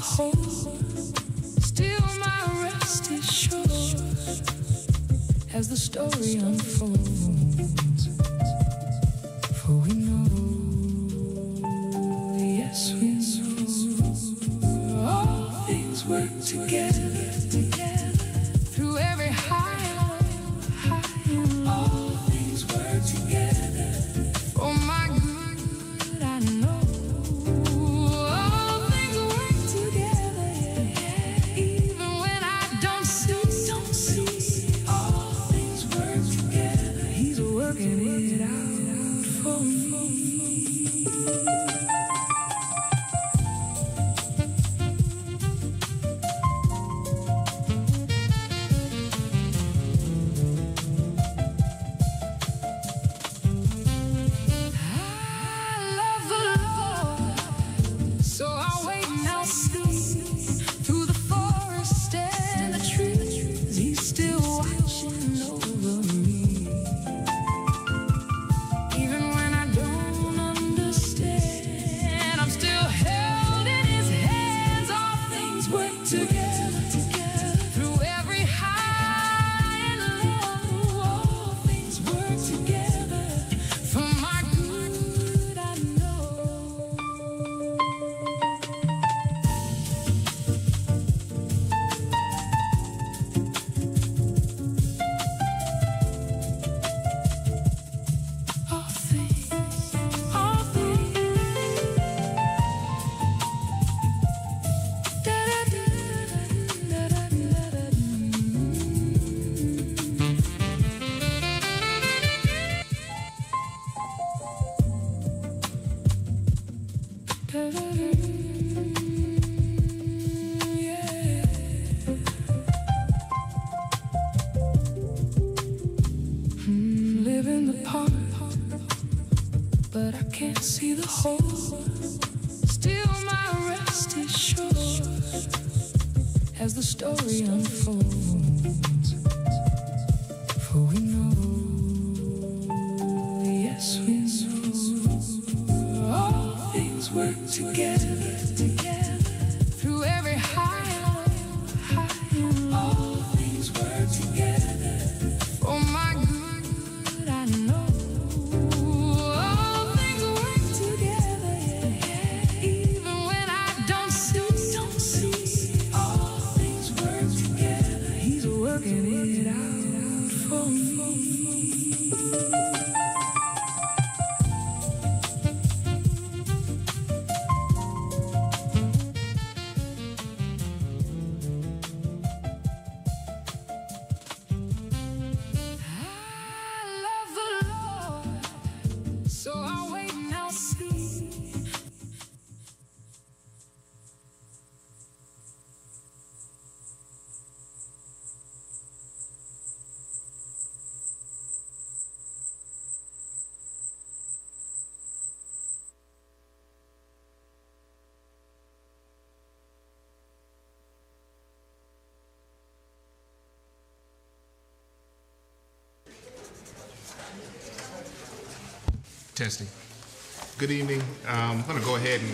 hold. Still my rest is sure as the story unfolds. For we know, yes we know, all things work together through every high and low. All things work together for my good, I know. All things work together, yeah. Even when I don't see. All things work together. He's working it out for me. Living the part, but I can't see the whole. Still my rest is sure as the story unfolds. For we know, yes we know, all things work together through every high and low. All things work together for my good, I know. All things work together, yeah. Even when I don't see. All things work together. He's working it out for me. So I'll wait and I'll see. Testing. Good evening. I'm going to go ahead and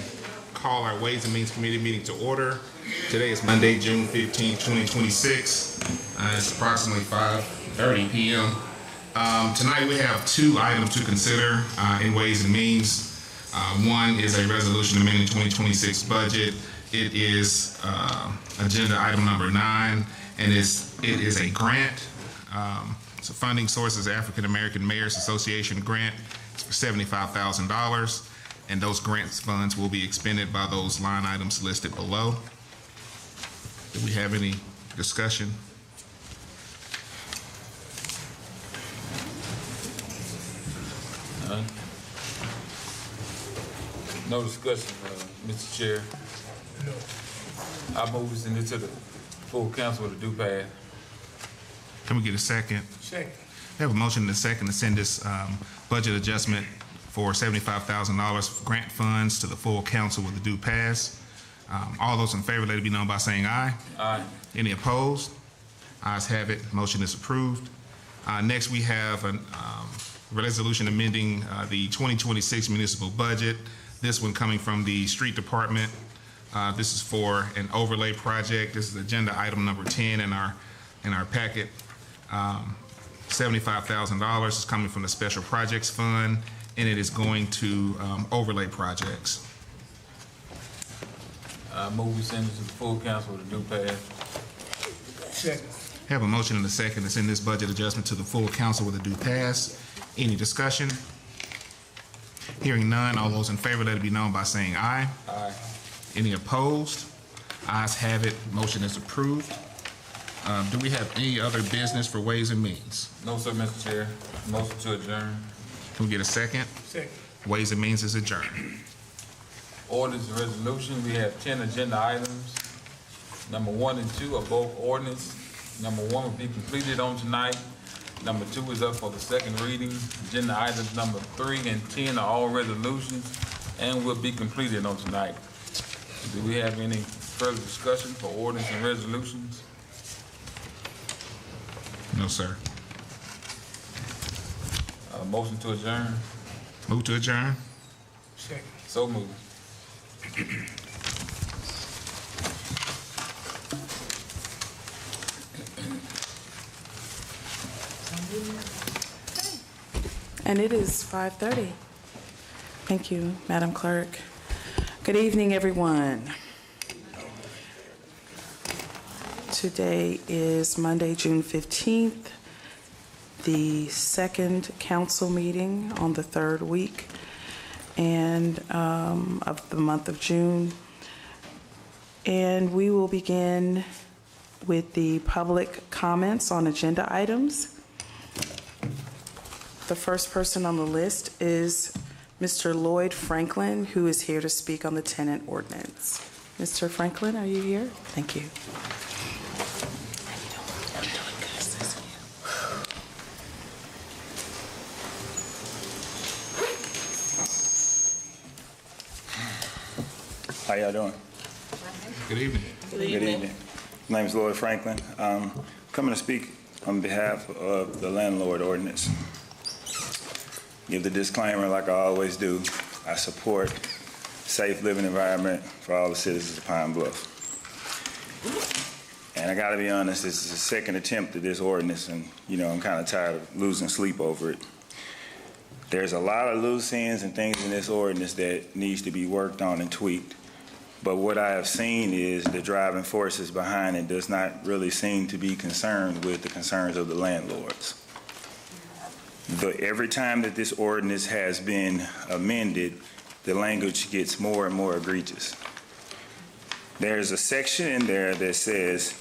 call our Ways and Means Committee meeting to order. Today is Monday, June 15, 2026. It's approximately 5:30 p.m. Tonight we have two items to consider in Ways and Means. One is a resolution amending 2026 budget. It is agenda item number 9, and it is a grant. So funding source is African American Mayors Association grant. It's for $75,000, and those grants funds will be expended by those line items listed below. Do we have any discussion? None. No discussion, Mr. Chair. No. I move this into the full council with a due pass. Can we get a second? Second. We have a motion and a second to send this budget adjustment for $75,000 grant funds to the full council with a due pass. All those in favor, let it be known by saying aye. Aye. Any opposed? Ayes have it. Motion is approved. Next, we have a resolution amending the 2026 municipal budget. This one coming from the street department. This is for an overlay project. This is agenda item number 10 in our packet. $75,000 is coming from the Special Projects Fund, and it is going to overlay projects. I move we send it to the full council with a due pass. Second. Have a motion and a second to send this budget adjustment to the full council with a due pass. Any discussion? Hearing none, all those in favor, let it be known by saying aye. Aye. Any opposed? Ayes have it, motion is approved. Do we have any other business for Ways and Means? No, sir, Mr. Chair. Motion to adjourn. Can we get a second? Second. Ways and Means is adjourned. Ordinance and resolution, we have 10 agenda items. Number 1 and 2 are both ordinance. Number 1 will be completed on tonight. Number 2 is up for the second reading. Agenda items number 3 and 10 are all resolutions and will be completed on tonight. Do we have any further discussion for ordinance and resolutions? No, sir. Motion to adjourn. Move to adjourn. Second. So moved. And it is 5:30. Thank you, Madam Clerk. Good evening, everyone. Today is Monday, June 15th, the second council meeting on the third week of the month of June. And we will begin with the public comments on agenda items. The first person on the list is Mr. Lloyd Franklin, who is here to speak on the tenant ordinance. Mr. Franklin, are you here? Thank you. How y'all doing? Good evening. Good evening. My name is Lloyd Franklin. Coming to speak on behalf of the landlord ordinance. Give the disclaimer like I always do. I support safe living environment for all the citizens of Pine Bluff. And I gotta be honest, this is the second attempt at this ordinance, and I'm kind of tired of losing sleep over it. There's a lot of loose ends and things in this ordinance that needs to be worked on and tweaked. But what I have seen is the driving forces behind it does not really seem to be concerned with the concerns of the landlords. Every time that this ordinance has been amended, the language gets more and more egregious. There's a section in there that says,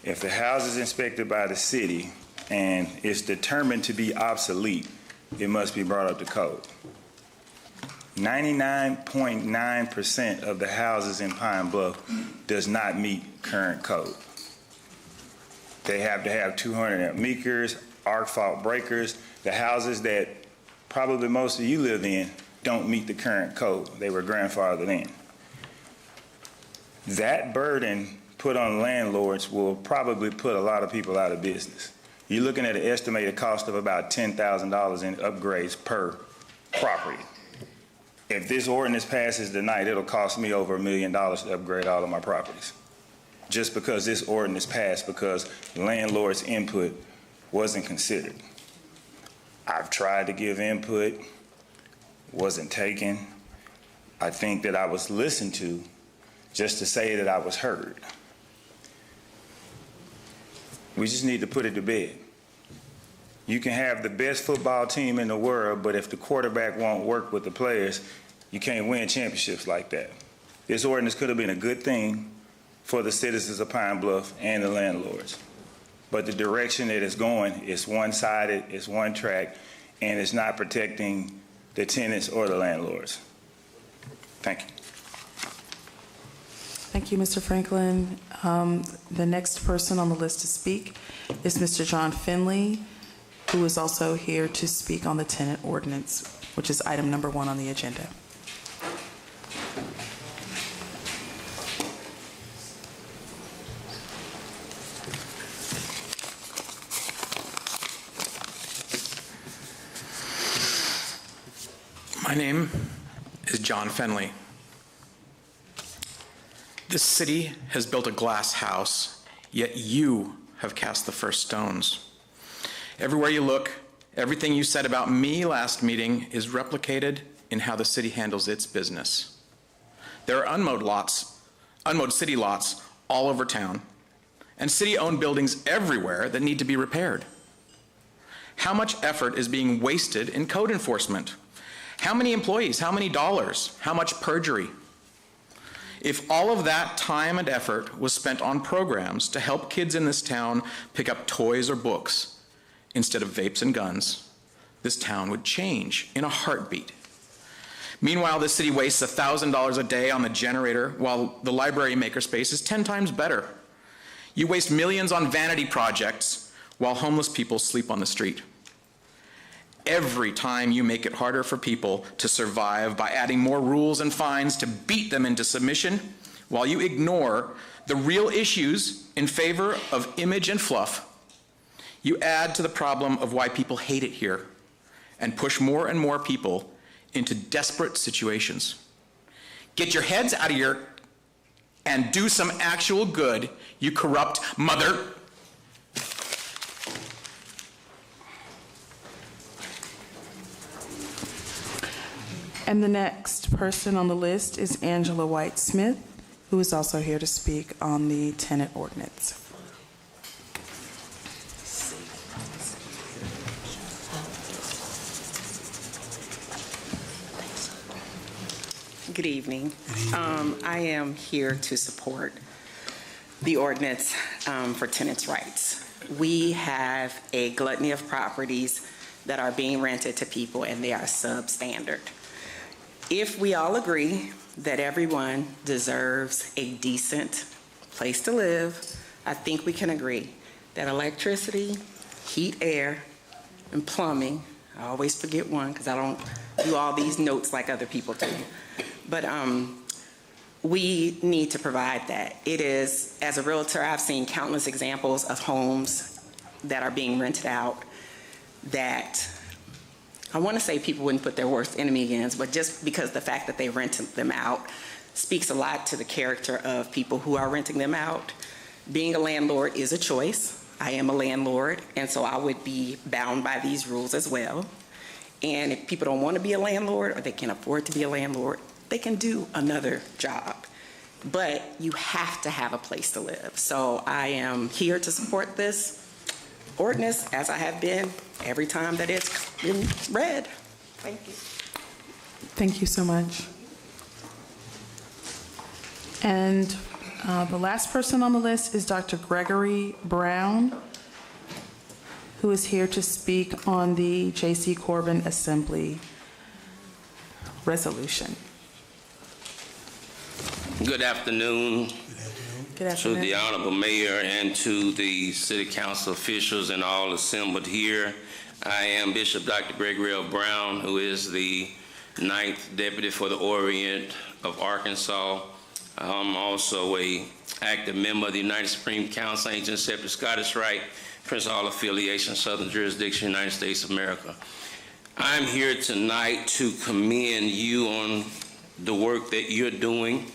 if the house is inspected by the city and it's determined to be obsolete, it must be brought up to code. 99.9% of the houses in Pine Bluff does not meet current code. They have to have 200 amp meters, arc fault breakers. The houses that probably most of you live in don't meet the current code. They were grandfathered in. That burden put on landlords will probably put a lot of people out of business. You're looking at an estimated cost of about $10,000 in upgrades per property. If this ordinance passes tonight, it'll cost me over $1 million to upgrade all of my properties. Just because this ordinance passed, because landlords' input wasn't considered. I've tried to give input, wasn't taken. I think that I was listened to just to say that I was heard. We just need to put it to bed. You can have the best football team in the world, but if the quarterback won't work with the players, you can't win championships like that. This ordinance could have been a good thing for the citizens of Pine Bluff and the landlords. But the direction that it's going is one-sided, it's one track, and it's not protecting the tenants or the landlords. Thank you. Thank you, Mr. Franklin. The next person on the list to speak is Mr. John Finley, who is also here to speak on the tenant ordinance, which is item number 1 on the agenda. My name is John Finley. The city has built a glass house, yet you have cast the first stones. Everywhere you look, everything you said about me last meeting is replicated in how the city handles its business. There are unmowed city lots all over town, and city-owned buildings everywhere that need to be repaired. How much effort is being wasted in code enforcement? How many employees? How many dollars? How much perjury? If all of that time and effort was spent on programs to help kids in this town pick up toys or books instead of vapes and guns, this town would change in a heartbeat. Meanwhile, the city wastes $1,000 a day on the generator while the library makerspace is 10 times better. You waste millions on vanity projects while homeless people sleep on the street. Every time you make it harder for people to survive by adding more rules and fines to beat them into submission, while you ignore the real issues in favor of image and fluff, you add to the problem of why people hate it here and push more and more people into desperate situations. Get your heads out of here and do some actual good, you corrupt mother. And the next person on the list is Angela White-Smith, who is also here to speak on the tenant ordinance. Good evening. I am here to support the ordinance for tenants' rights. We have a gluttony of properties that are being rented to people, and they are substandard. If we all agree that everyone deserves a decent place to live, I think we can agree that electricity, heat, air, and plumbing, I always forget one because I don't do all these notes like other people do, but we need to provide that. It is, as a realtor, I've seen countless examples of homes that are being rented out that I want to say people wouldn't put their worst enemy against, but just because the fact that they rented them out speaks a lot to the character of people who are renting them out. Being a landlord is a choice. I am a landlord, and so I would be bound by these rules as well. And if people don't want to be a landlord or they can't afford to be a landlord, they can do another job. But you have to have a place to live. So I am here to support this ordinance, as I have been every time that it's been read. Thank you. Thank you so much. And the last person on the list is Dr. Gregory Brown, who is here to speak on the J.C. Corbin Assembly resolution. Good afternoon. Good afternoon. To the Honorable Mayor and to the City Council officials and all assembled here. I am Bishop Dr. Gregory L. Brown, who is the 9th Deputy for the Orient of Arkansas. I'm also an active member of the United Supreme Council, Ancient Scepter, Scottish Rite, Prince Hall Affiliation, Southern Jurisdiction, United States of America. I'm here tonight to commend you on the work that you're doing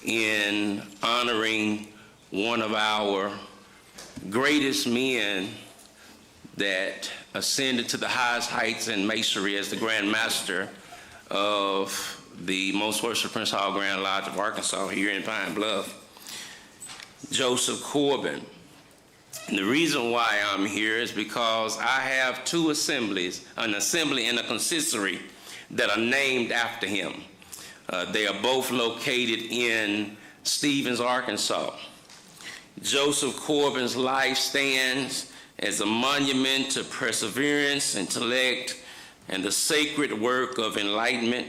in honoring one of our greatest men that ascended to the highest heights in masonry as the Grand Master of the Most Worshipful Prince Hall Grand Lodge of Arkansas here in Pine Bluff, Joseph Corbin. And the reason why I'm here is because I have two assemblies, an assembly and a consistory, that are named after him. They are both located in Stevens, Arkansas. Joseph Corbin's life stands as a monument to perseverance, intellect, and the sacred work of enlightenment.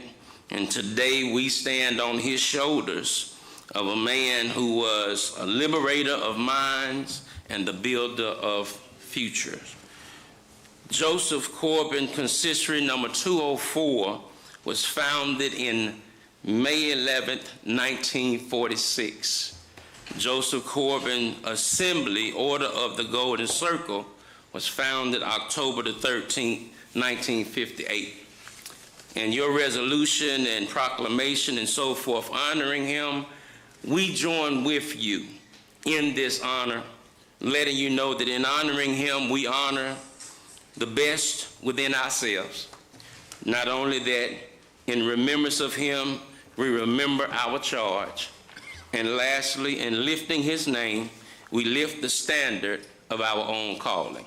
And today we stand on his shoulders of a man who was a liberator of minds and the builder of futures. Joseph Corbin Consistory number 204 was founded in May 11th, 1946. Joseph Corbin Assembly, Order of the Golden Circle, was founded October the 13th, 1958. And your resolution and proclamation and so forth honoring him we join with you in this honor, letting you know that in honoring him, we honor the best within ourselves. Not only that, in remembrance of him, we remember our charge. And lastly, in lifting his name, we lift the standard of our own calling.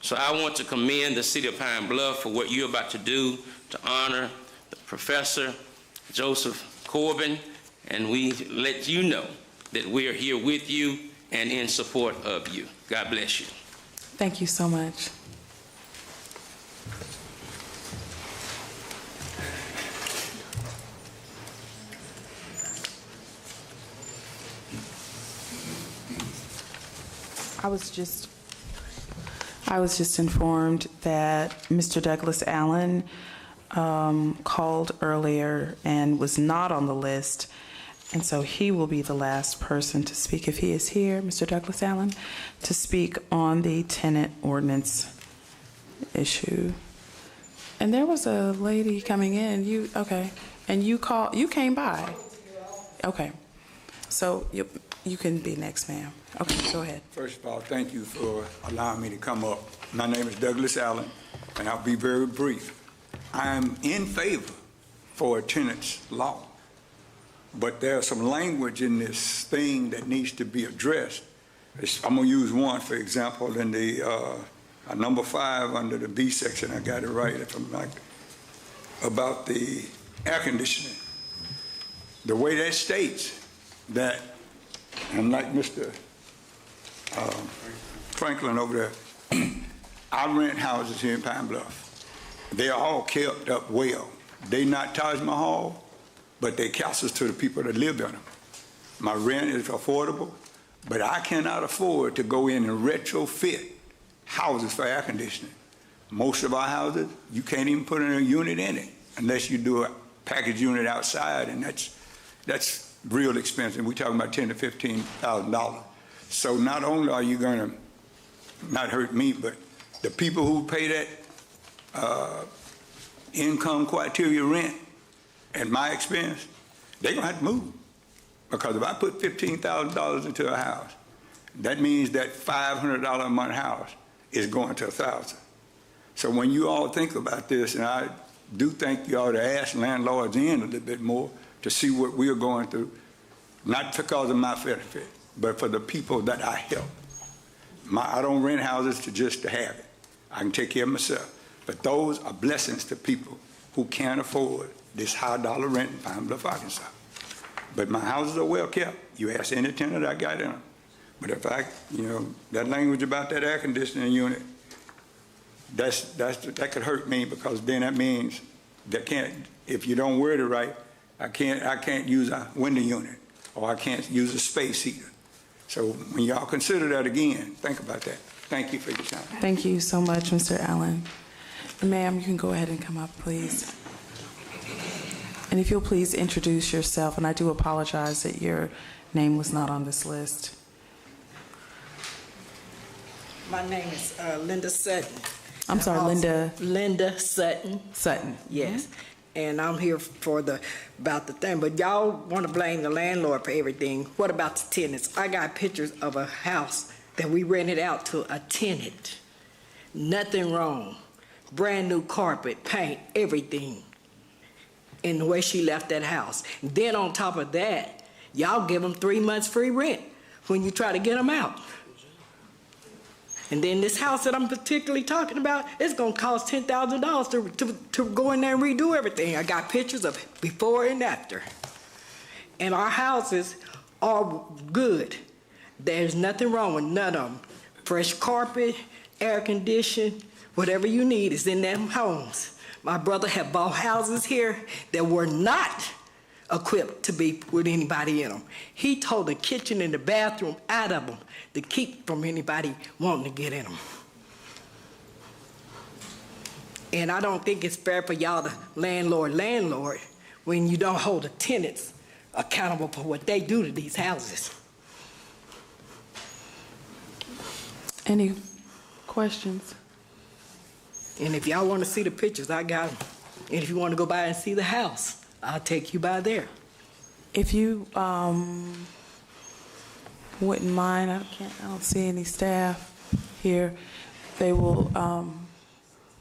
So I want to commend the City of Pine Bluff for what you're about to do to honor Professor Joseph Corbin, and we let you know that we are here with you and in support of you. God bless you. Thank you so much. I was just informed that Mr. Douglas Allen called earlier and was not on the list, and so he will be the last person to speak, if he is here, Mr. Douglas Allen, to speak on the tenant ordinance issue. And there was a lady coming in. Okay, and you came by. Okay, so you can be next, ma'am. Okay, go ahead. First of all, thank you for allowing me to come up. My name is Douglas Allen, and I'll be very brief. I'm in favor for a tenants law, but there's some language in this thing that needs to be addressed. I'm gonna use one, for example, in the number 5 under the B section. I got it right, if I'm like, about the air conditioning. The way that states that, and like Mr. Franklin over there, I rent houses here in Pine Bluff. They're all kept up well. They not Taj Mahal, but they castles to the people that live in them. My rent is affordable, but I cannot afford to go in and retrofit houses for air conditioning. Most of our houses, you can't even put in a unit in it unless you do a package unit outside, and that's real expensive. We're talking about $10,000 to $15,000. So not only are you going to not hurt me, but the people who pay that income criteria rent, at my expense, they're going to have to move. Because if I put $15,000 into a house, that means that $500 a month house is going to $1,000. So when you all think about this, and I do think you ought to ask landlords in a little bit more to see what we're going through, not because of my benefit, but for the people that I help. I don't rent houses just to have it. I can take care of myself. But those are blessings to people who can't afford this high dollar rent in Pine Bluff, Arkansas. But my houses are well kept. You ask any tenant I got in them. But if that language about that air conditioning unit, that could hurt me, because then that means if you don't word it right, I can't use a window unit, or I can't use a space heater. So when y'all consider that again, think about that. Thank you for your time. Thank you so much, Mr. Allen. Ma'am, you can go ahead and come up, please. And if you'll please introduce yourself, and I do apologize that your name was not on this list. My name is Linda Sutton. I'm sorry, Linda. Linda Sutton. Sutton. Yes. Mm-hmm. And I'm here about the thing, but y'all want to blame the landlord for everything. What about the tenants? I got pictures of a house that we rented out to a tenant. Nothing wrong. Brand new carpet, paint, everything. In the way she left that house. Then on top of that, y'all give them 3 months free rent when you try to get them out. And then this house that I'm particularly talking about, it's gonna cost $10,000 to go in there and redo everything. I got pictures of before and after. And our houses are good. There's nothing wrong with none of them. Fresh carpet, air conditioning, whatever you need is in them homes. My brother had bought houses here that were not equipped to be with anybody in them. He told the kitchen and the bathroom out of them to keep from anybody wanting to get in them. And I don't think it's fair for y'all to landlord when you don't hold the tenants accountable for what they do to these houses. Any questions? And if y'all want to see the pictures, I got them. And if you want to go by and see the house, I'll take you by there. If you wouldn't mind, I don't see any staff here. They will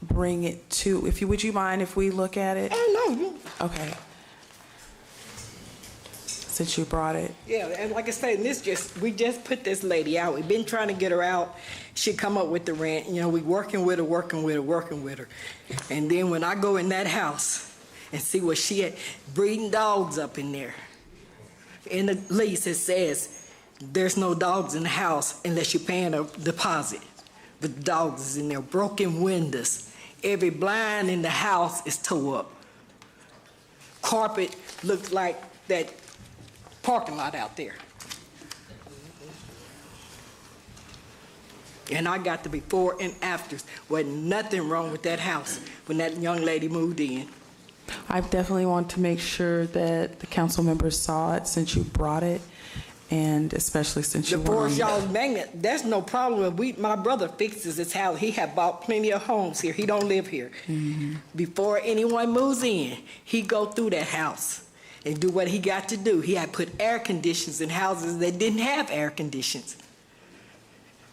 bring it to, would you mind if we look at it? Oh, no. Okay. Since you brought it. Yeah, and like I said, we just put this lady out. We've been trying to get her out. She come up with the rent. You know, we working with her. And then when I go in that house and see what she had, breeding dogs up in there. In the lease, it says there's no dogs in the house unless you're paying a deposit. But the dogs is in there, broken windows. Every blind in the house is tore up. Carpet looks like that parking lot out there. And I got the before and afters. Wasn't nothing wrong with that house when that young lady moved in. I definitely want to make sure that the council members saw it since you brought it, and especially since you were on. Y'all's magnet, that's no problem. My brother fixes his house. He had bought plenty of homes here. He don't live here. Mm-hmm. Before anyone moves in, he go through that house and do what he got to do. He had put air conditions in houses that didn't have air conditions.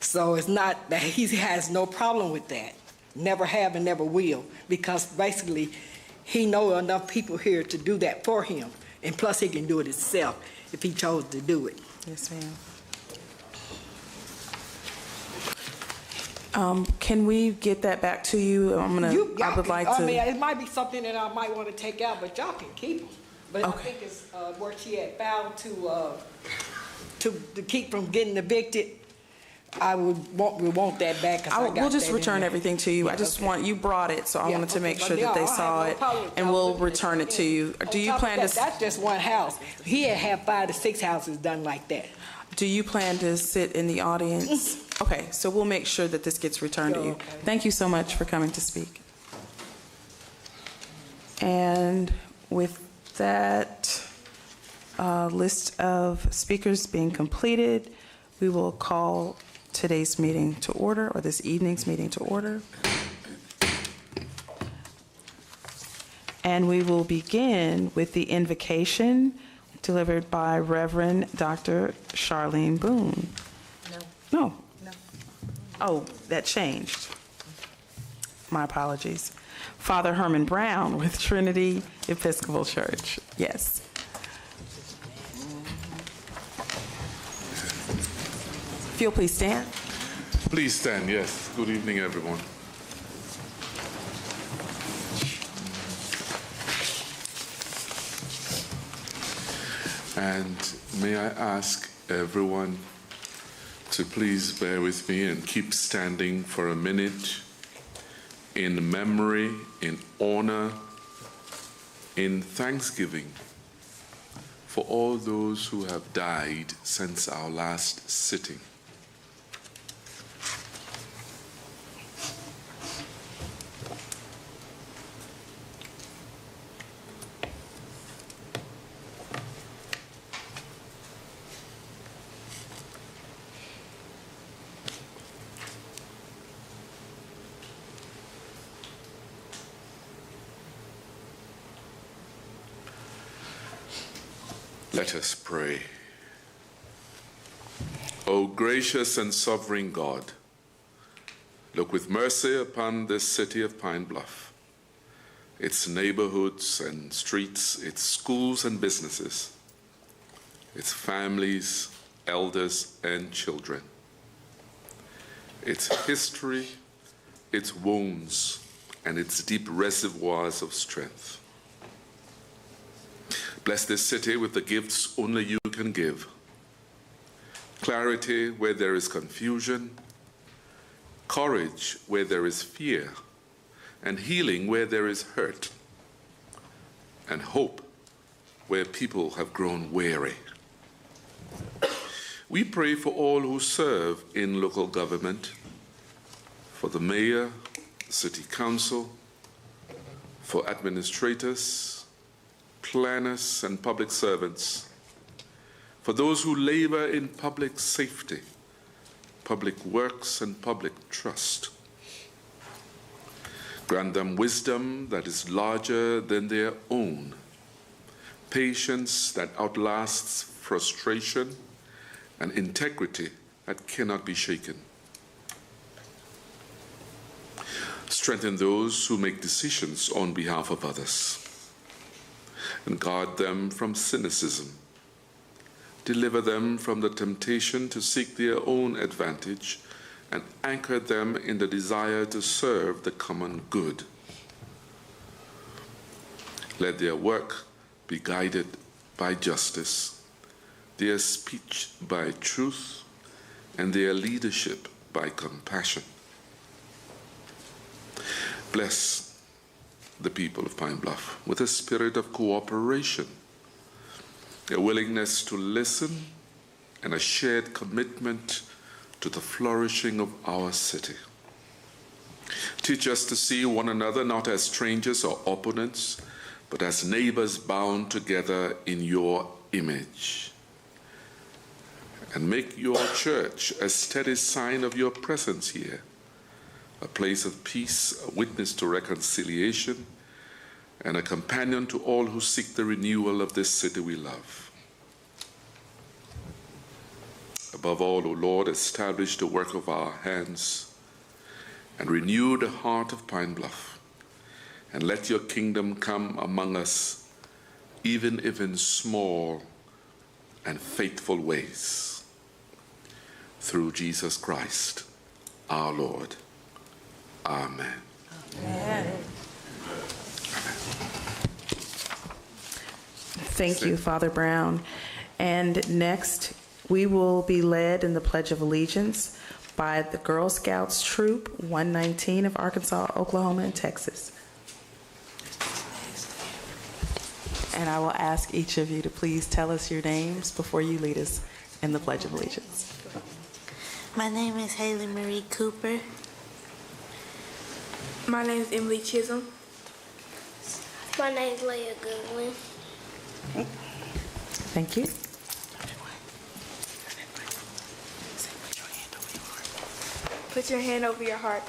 So it's not that he has no problem with that. Never have and never will, because basically he know enough people here to do that for him. And plus he can do it himself if he chose to do it. Yes, ma'am. Can we get that back to you? I would like to. I mean, it might be something that I might want to take out, but y'all can keep them. But okay. I think it's where she had found to keep from getting evicted. We want that back. We'll just return everything to you. Yeah, I just want, you brought it, so I wanted to make sure that they saw it, and we'll return it to you. Do you plan to? That's just one house. He had 5 to 6 houses done like that. Do you plan to sit in the audience? Okay, so we'll make sure that this gets returned to you. Okay. Thank you so much for coming to speak. And with that list of speakers being completed, we will call today's meeting to order, or this evening's meeting to order. And we will begin with the invocation delivered by Reverend Dr. Charlene Boone. No. Oh, that changed. My apologies. Father Herman Brown with Trinity Episcopal Church. Yes. If you'll please stand. Please stand, yes. Good evening, everyone. And may I ask everyone to please bear with me and keep standing for a minute in memory, in honor, in thanksgiving for all those who have died since our last sitting. Let us pray. O gracious and sovereign God, look with mercy upon this city of Pine Bluff, its neighborhoods and streets, its schools and businesses, its families, elders and children, its history, its wounds, and its deep reservoirs of strength. Bless this city with the gifts only you can give. Clarity where there is confusion, courage where there is fear, and healing where there is hurt, and hope where people have grown weary. We pray for all who serve in local government, for the mayor, city council, for administrators, planners and public servants, for those who labor in public safety, public works and public trust. Grant them wisdom that is larger than their own, patience that outlasts frustration, and integrity that cannot be shaken. Strengthen those who make decisions on behalf of others, and guard them from cynicism. Deliver them from the temptation to seek their own advantage, and anchor them in the desire to serve the common good. Let their work be guided by justice, their speech by truth, and their leadership by compassion. Bless the people of Pine Bluff with a spirit of cooperation, a willingness to listen, and a shared commitment to the flourishing of our city. Teach us to see one another not as strangers or opponents, but as neighbors bound together in your image. And make your church a steady sign of your presence here, a place of peace, a witness to reconciliation, and a companion to all who seek the renewal of this city we love. Above all, O Lord, establish the work of our hands and renew the heart of Pine Bluff. And let your kingdom come among us, even if in small and faithful ways. Through Jesus Christ, our Lord. Amen. Amen. Thank you, Father Brown. And next, we will be led in the Pledge of Allegiance by the Girl Scouts Troop 119 of Arkansas, Oklahoma, and Texas. And I will ask each of you to please tell us your names before you lead us in the Pledge of Allegiance. My name is Haley Marie Cooper. My name is Emily Chisholm. My name is Leah Goodwin. Thank you. Put your hand over your heart.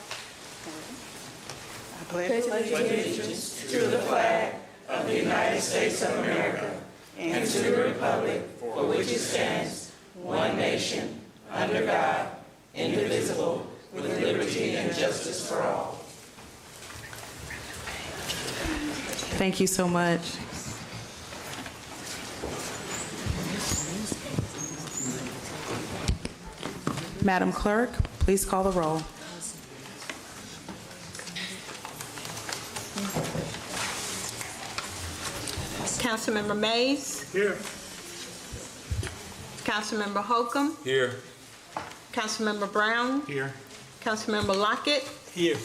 I pledge allegiance to the flag of the United States of America and to the republic for which it stands, one nation, under God, indivisible, with liberty and justice for all. Thank you so much. Madam Clerk, please call the roll. Councilmember Mays. Here. Councilmember Holcomb. Here. Councilmember Brown. Here. Councilmember Lockett. Here.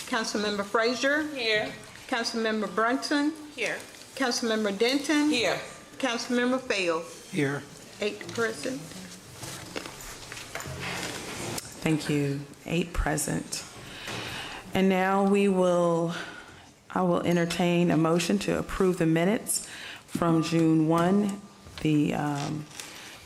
Councilmember Frazier. Here. Councilmember Brunson. Here. Councilmember Denton. Here. Councilmember Fail. Here. 8 present. Thank you. 8 present. And now I will entertain a motion to approve the minutes from June 1, the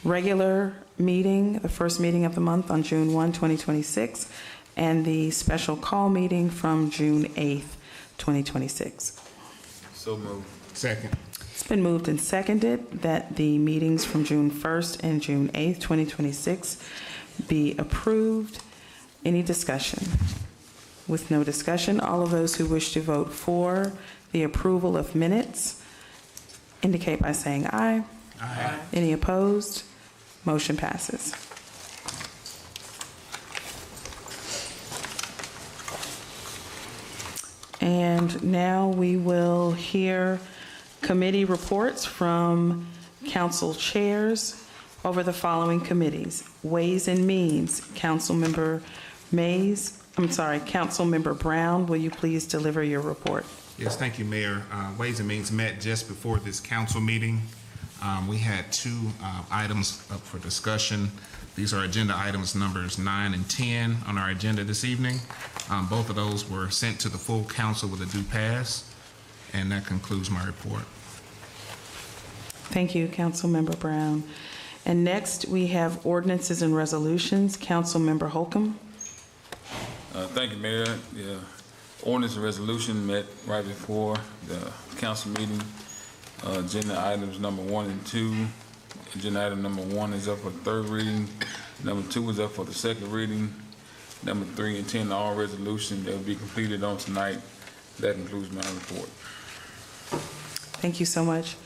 regular meeting, the first meeting of the month on June 1, 2026, and the special call meeting from June 8th, 2026. So moved. Second. It's been moved and seconded that the meetings from June 1st and June 8th, 2026 be approved. Any discussion? With no discussion, all of those who wish to vote for the approval of minutes indicate by saying aye. Aye. Any opposed? Motion passes. And now we will hear committee reports from council chairs over the following committees. Ways and Means, Councilmember Brown, will you please deliver your report? Yes, thank you, Mayor. Ways and Means met just before this council meeting. We had 2 items up for discussion. These are agenda items numbers 9 and 10 on our agenda this evening. Both of those were sent to the full council with a due pass, and that concludes my report. Thank you, Councilmember Brown. And next, we have ordinances and resolutions. Councilmember Holcomb. Thank you, Mayor. The ordinance and resolution met right before the council meeting. Agenda items number 1 and 2 Agenda item number 1 is up for the third reading. Number 2 is up for the second reading. Number 3 and 10 are all resolutions that will be completed on tonight. That concludes my report. Thank you so much.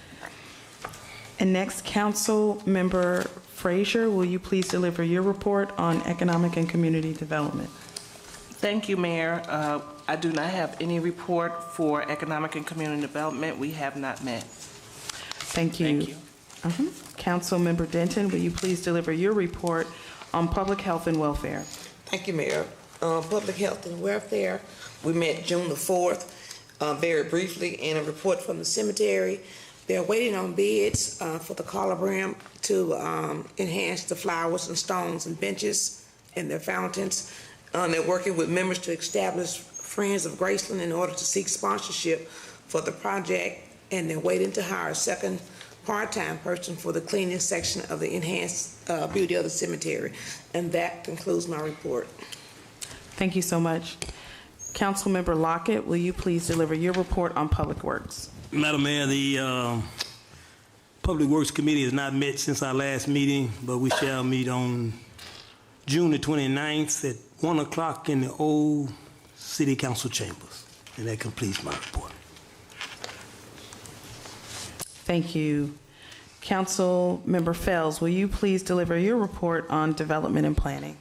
And next, Council Member Frazier, will you please deliver your report on economic and community development? Thank you, Mayor. I do not have any report for economic and community development. We have not met. Thank you. Thank you. Council Member Denton, will you please deliver your report on public health and welfare? Thank you, Mayor. Public health and welfare, we met June the 4th, very briefly, and a report from the cemetery. They're waiting on bids for the columbarium to enhance the flowers and stones and benches and their fountains. They're working with members to establish Friends of Graceland in order to seek sponsorship for the project, and they're waiting to hire a second part-time person for the cleaning section of the enhanced beauty of the cemetery. And that concludes my report. Thank you so much. Councilmember Lockett, will you please deliver your report on public works? Madam Mayor, the Public Works Committee has not met since our last meeting, but we shall meet on June the 29th at 1 o'clock in the old City Council chambers. And that completes my report. Thank you. Council Member Fells, will you please deliver your report on development and planning?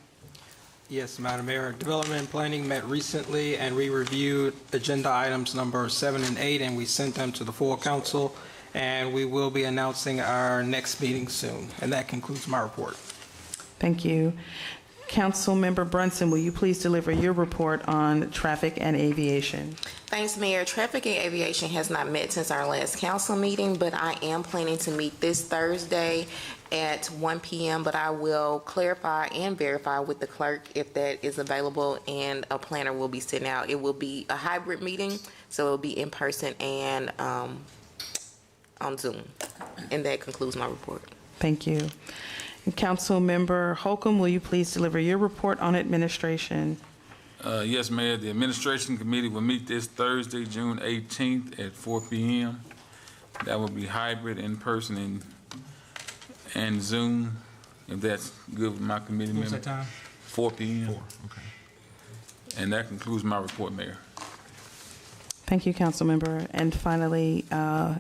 Yes, Madam Mayor. Development and Planning met recently, and we reviewed agenda items number 7 and 8, and we sent them to the full council, and we will be announcing our next meeting soon. And that concludes my report. Thank you. Council Member Brunson, will you please deliver your report on traffic and aviation? Thanks, Mayor. Traffic and aviation has not met since our last council meeting, but I am planning to meet this Thursday at 1 p.m., but I will clarify and verify with the clerk if that is available, and a planner will be sent out. It will be a hybrid meeting, so it will be in person and on Zoom. And that concludes my report. Thank you. And Council Member Holcomb, will you please deliver your report on administration? Yes, Mayor. The Administration Committee will meet this Thursday, June 18th at 4 p.m. That will be hybrid, in person, and Zoom, if that's good with my committee members. What's that time? 4 p.m. 4, okay. And that concludes my report, Mayor. Thank you, Council Member. And finally,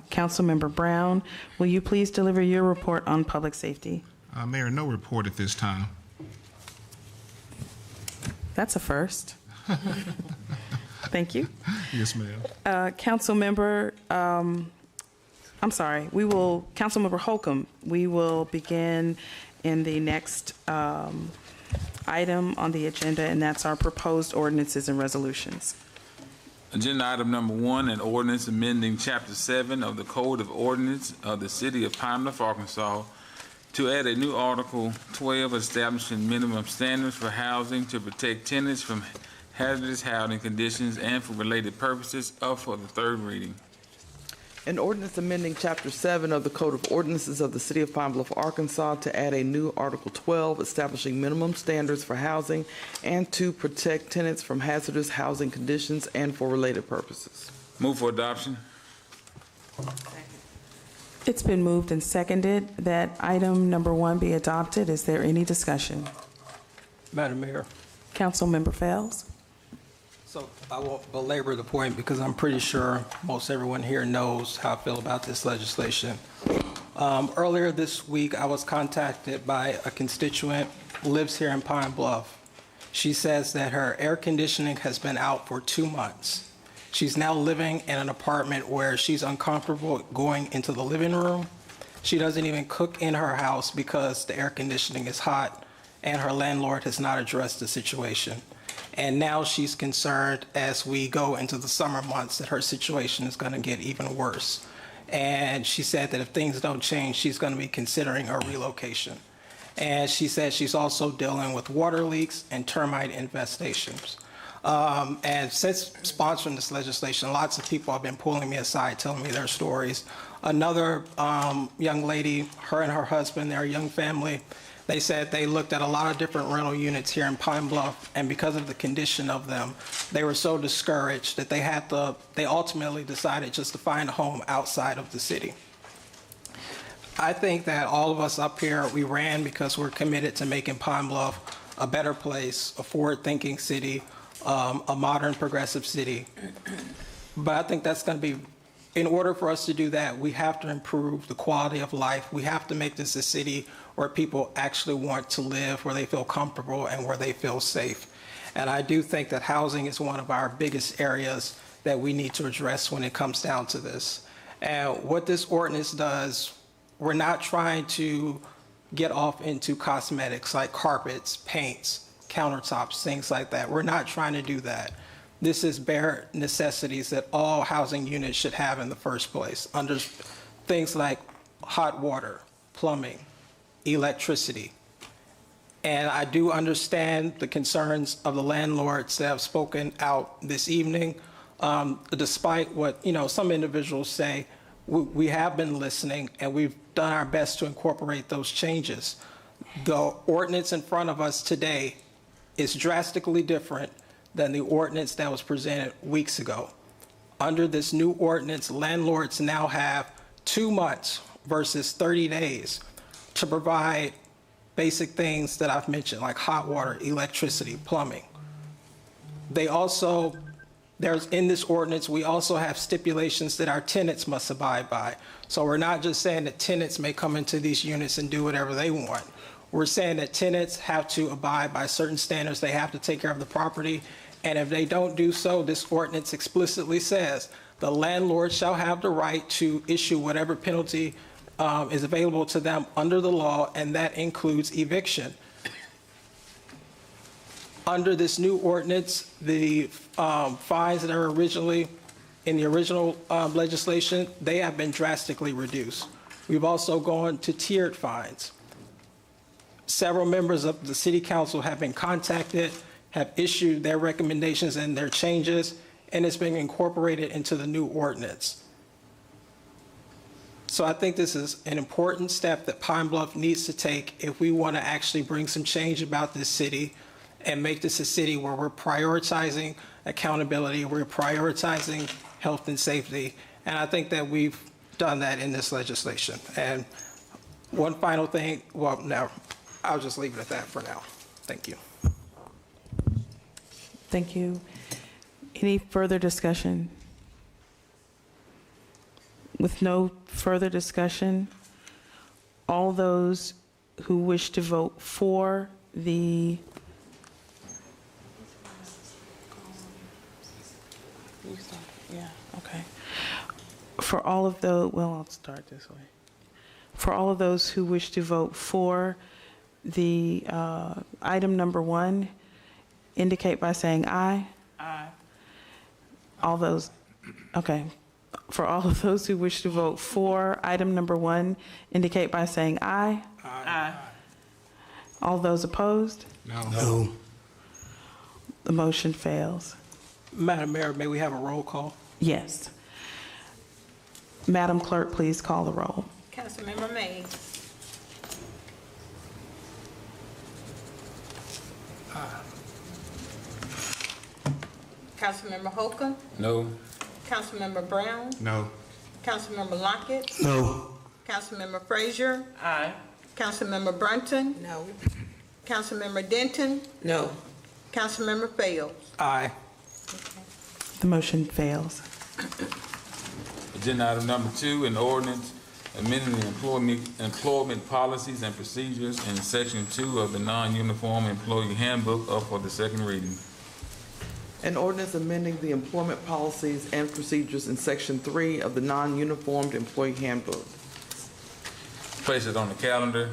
Council Member Brown, will you please deliver your report on public safety? Mayor, no report at this time. That's a first. Thank you. Yes, ma'am. Council Member, Council Member Holcomb, we will begin in the next item on the agenda, and that's our proposed ordinances and resolutions. Agenda item number 1, an ordinance amending Chapter 7 of the Code of Ordinance of the City of Pine Bluff, Arkansas, to add a new Article 12 establishing minimum standards for housing to protect tenants from hazardous housing conditions and for related purposes, up for the third reading. An ordinance amending Chapter 7 of the Code of Ordinances of the City of Pine Bluff, Arkansas to add a new Article 12 establishing minimum standards for housing and to protect tenants from hazardous housing conditions and for related purposes. Move for adoption. It's been moved and seconded that item number 1 be adopted. Is there any discussion? Madam Mayor. Council Member Fells. So I won't belabor the point because I'm pretty sure most everyone here knows how I feel about this legislation. Earlier this week, I was contacted by a constituent who lives here in Pine Bluff. She says that her air conditioning has been out for 2 months. She's now living in an apartment where she's uncomfortable going into the living room. She doesn't even cook in her house because the air conditioning is hot, and her landlord has not addressed the situation. And now she's concerned as we go into the summer months that her situation is going to get even worse. And she said that if things don't change, she's going to be considering a relocation. And she said she's also dealing with water leaks and termite infestations. And since sponsoring this legislation, lots of people have been pulling me aside, telling me their stories. Another young lady, her and her husband, they're a young family. They said they looked at a lot of different rental units here in Pine Bluff, and because of the condition of them, they were so discouraged that they ultimately decided just to find a home outside of the city. I think that all of us up here, we ran because we're committed to making Pine Bluff a better place, a forward-thinking city, a modern, progressive city. But I think that's going to be, in order for us to do that, we have to improve the quality of life. We have to make this a city where people actually want to live, where they feel comfortable and where they feel safe. And I do think that housing is one of our biggest areas that we need to address when it comes down to this. And what this ordinance does, we're not trying to get off into cosmetics like carpets, paints, countertops, things like that. We're not trying to do that. This is bare necessities that all housing units should have in the first place, under things like hot water, plumbing, electricity. And I do understand the concerns of the landlords that have spoken out this evening. Despite what some individuals say, we have been listening and we've done our best to incorporate those changes. The ordinance in front of us today is drastically different than the ordinance that was presented weeks ago. Under this new ordinance, landlords now have 2 months versus 30 days to provide basic things that I've mentioned, like hot water, electricity, plumbing. They also, in this ordinance, we also have stipulations that our tenants must abide by. So we're not just saying that tenants may come into these units and do whatever they want. We're saying that tenants have to abide by certain standards. They have to take care of the property. And if they don't do so, this ordinance explicitly says the landlord shall have the right to issue whatever penalty is available to them under the law, and that includes eviction. Under this new ordinance, the fines that are originally in the original legislation, they have been drastically reduced. We've also gone to tiered fines. Several members of the City Council have been contacted, have issued their recommendations and their changes, and it's been incorporated into the new ordinance. So I think this is an important step that Pine Bluff needs to take if we want to actually bring some change about this city and make this a city where we're prioritizing accountability, we're prioritizing health and safety, and I think that we've done that in this legislation. And one final thing, well, no, I'll just leave it at that for now. Thank you. Thank you. Any further discussion? With no further discussion, all those who wish to vote for the for all of those, well, I'll start this way. For all of those who wish to vote for the item number 1, indicate by saying aye. Aye. All those, okay. For all of those who wish to vote for item number 1, indicate by saying aye. Aye. All those opposed? No. The motion fails. Madam Mayor, may we have a roll call? Yes. Madam Clerk, please call the roll. Councilmember Mays. Councilmember Holcomb. No. Councilmember Brown. No. Councilmember Lockett. No. Councilmember Frazier. Aye. Councilmember Brunson. No. Councilmember Denton. No. Councilmember Fails. Aye. The motion fails. Agenda item number 2, an ordinance amending the employment policies and procedures in section 2 of the non-uniform employee handbook up for the second reading. An ordinance amending the employment policies and procedures in section 3 of the non-uniformed employee handbook. Place it on the calendar.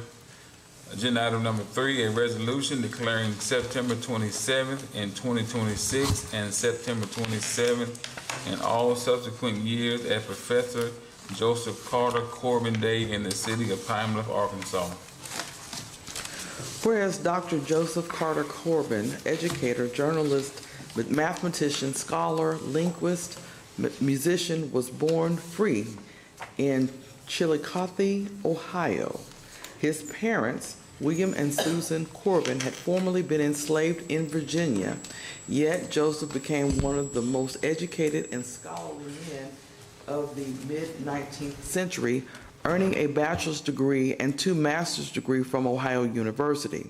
Agenda item number 3, a resolution declaring September 27th in 2026 and September 27th and all subsequent years as Professor Joseph Carter Corbin Day in the city of Pine Bluff, Arkansas. Whereas Dr. Joseph Carter Corbin, educator, journalist, mathematician, scholar, linguist, musician, was born free in Chillicothe, Ohio. His parents, William and Susan Corbin, had formerly been enslaved in Virginia, yet Joseph became one of the most educated and scholarly men of the mid-19th century, earning a bachelor's degree and 2 master's degrees from Ohio University.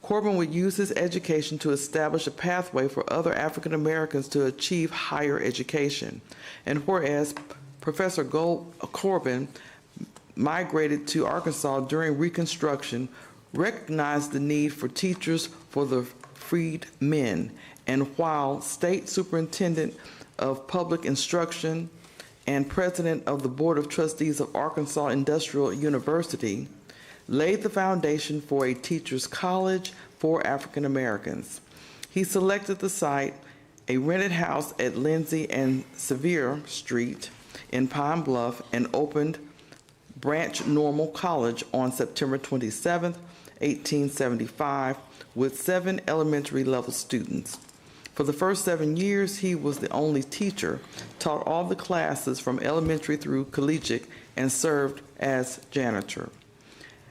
Corbin would use his education to establish a pathway for other African Americans to achieve higher education. And whereas Professor Corbin migrated to Arkansas during Reconstruction, recognized the need for teachers for the freed men, and while State Superintendent of Public Instruction and President of the Board of Trustees of Arkansas Industrial University, laid the foundation for a teachers' college for African Americans. He selected the site, a rented house at Lindsay and Sevier Street in Pine Bluff, and opened Branch Normal College on September 27, 1875, with 7 elementary level students. For the first 7 years, he was the only teacher, taught all the classes from elementary through collegiate, and served as janitor.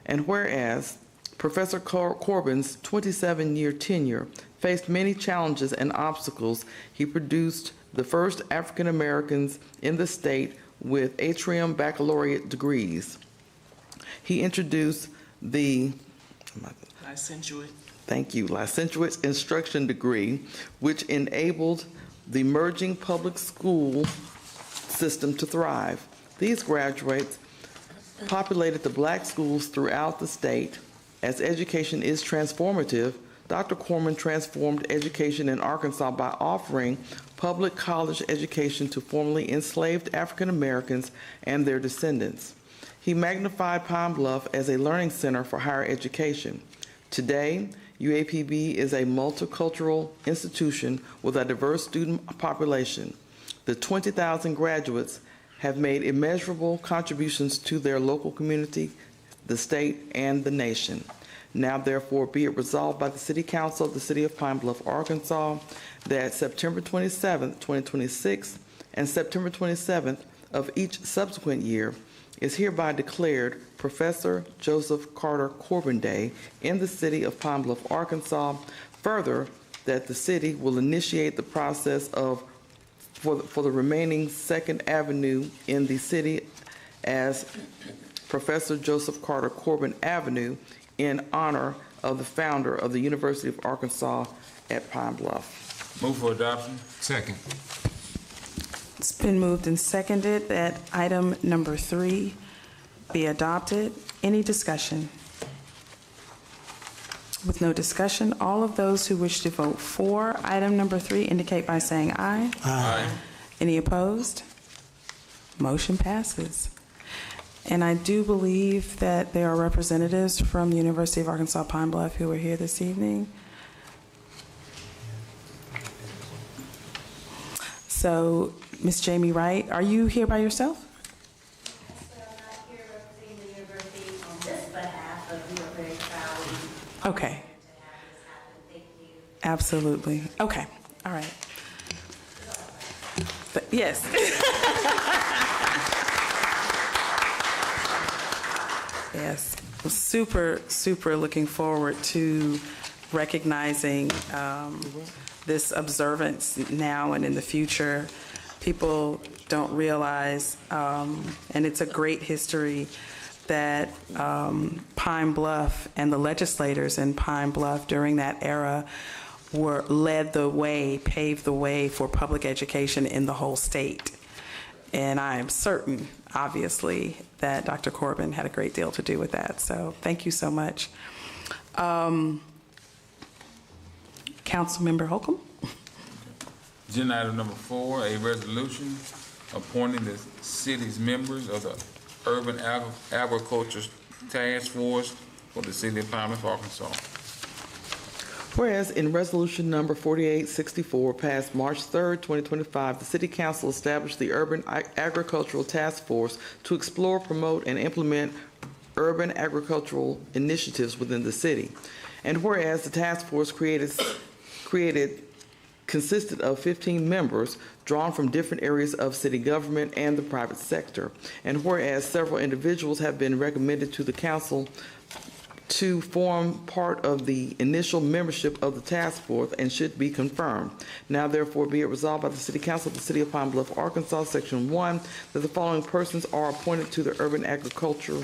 And whereas Professor Corbin's 27-year tenure faced many challenges and obstacles, he produced the first African Americans in the state with atrium baccalaureate degrees. He introduced the licentiate instruction degree, which enabled the emerging public school system to thrive. These graduates populated the black schools throughout the state. As education is transformative, Dr. Corbin transformed education in Arkansas by offering public college education to formerly enslaved African Americans and their descendants. He magnified Pine Bluff as a learning center for higher education. Today, UAPB is a multicultural institution with a diverse student population. The 20,000 graduates have made immeasurable contributions to their local community, the state, and the nation. Now, therefore, be it resolved by the City Council of the City of Pine Bluff, Arkansas, that September 27, 2026, and September 27th of each subsequent year is hereby declared Professor Joseph Carter Corbin Day in the City of Pine Bluff, Arkansas. Further, that the city will initiate the process for the remaining 2nd Avenue in the city as Professor Joseph Carter Corbin Avenue in honor of the founder of the University of Arkansas at Pine Bluff. Move for adoption. Second. It's been moved and seconded that item number 3 be adopted. Any discussion? With no discussion, all of those who wish to vote for item number 3 indicate by saying aye. Aye. Any opposed? Motion passes. And I do believe that there are representatives from the University of Arkansas Pine Bluff who are here this evening. So, Ms. Jamie Wright, are you here by yourself? Okay. Absolutely. Okay. All right. But yes. Yes. Super, super looking forward to recognizing this observance now and in the future. People don't realize, and it's a great history, that Pine Bluff and the legislators in Pine Bluff during that era led the way, paved the way for public education in the whole state. And I am certain, obviously, that Dr. Corbin had a great deal to do with that. So thank you so much. Councilmember Holcomb. Agenda item number 4, a resolution appointing the city's members of the Urban Agriculture Task Force for the City of Pine Bluff, Arkansas. Whereas in Resolution Number 4864, passed March 3rd, 2025, the City Council established the Urban Agricultural Task Force to explore, promote, and implement urban agricultural initiatives within the city. And whereas the task force consisted of 15 members drawn from different areas of city government and the private sector. And whereas several individuals have been recommended to the council to form part of the initial membership of the task force and should be confirmed. Now therefore be it resolved by the City Council of the City of Pine Bluff, Arkansas, Section 1, that the following persons are appointed to the Urban Agriculture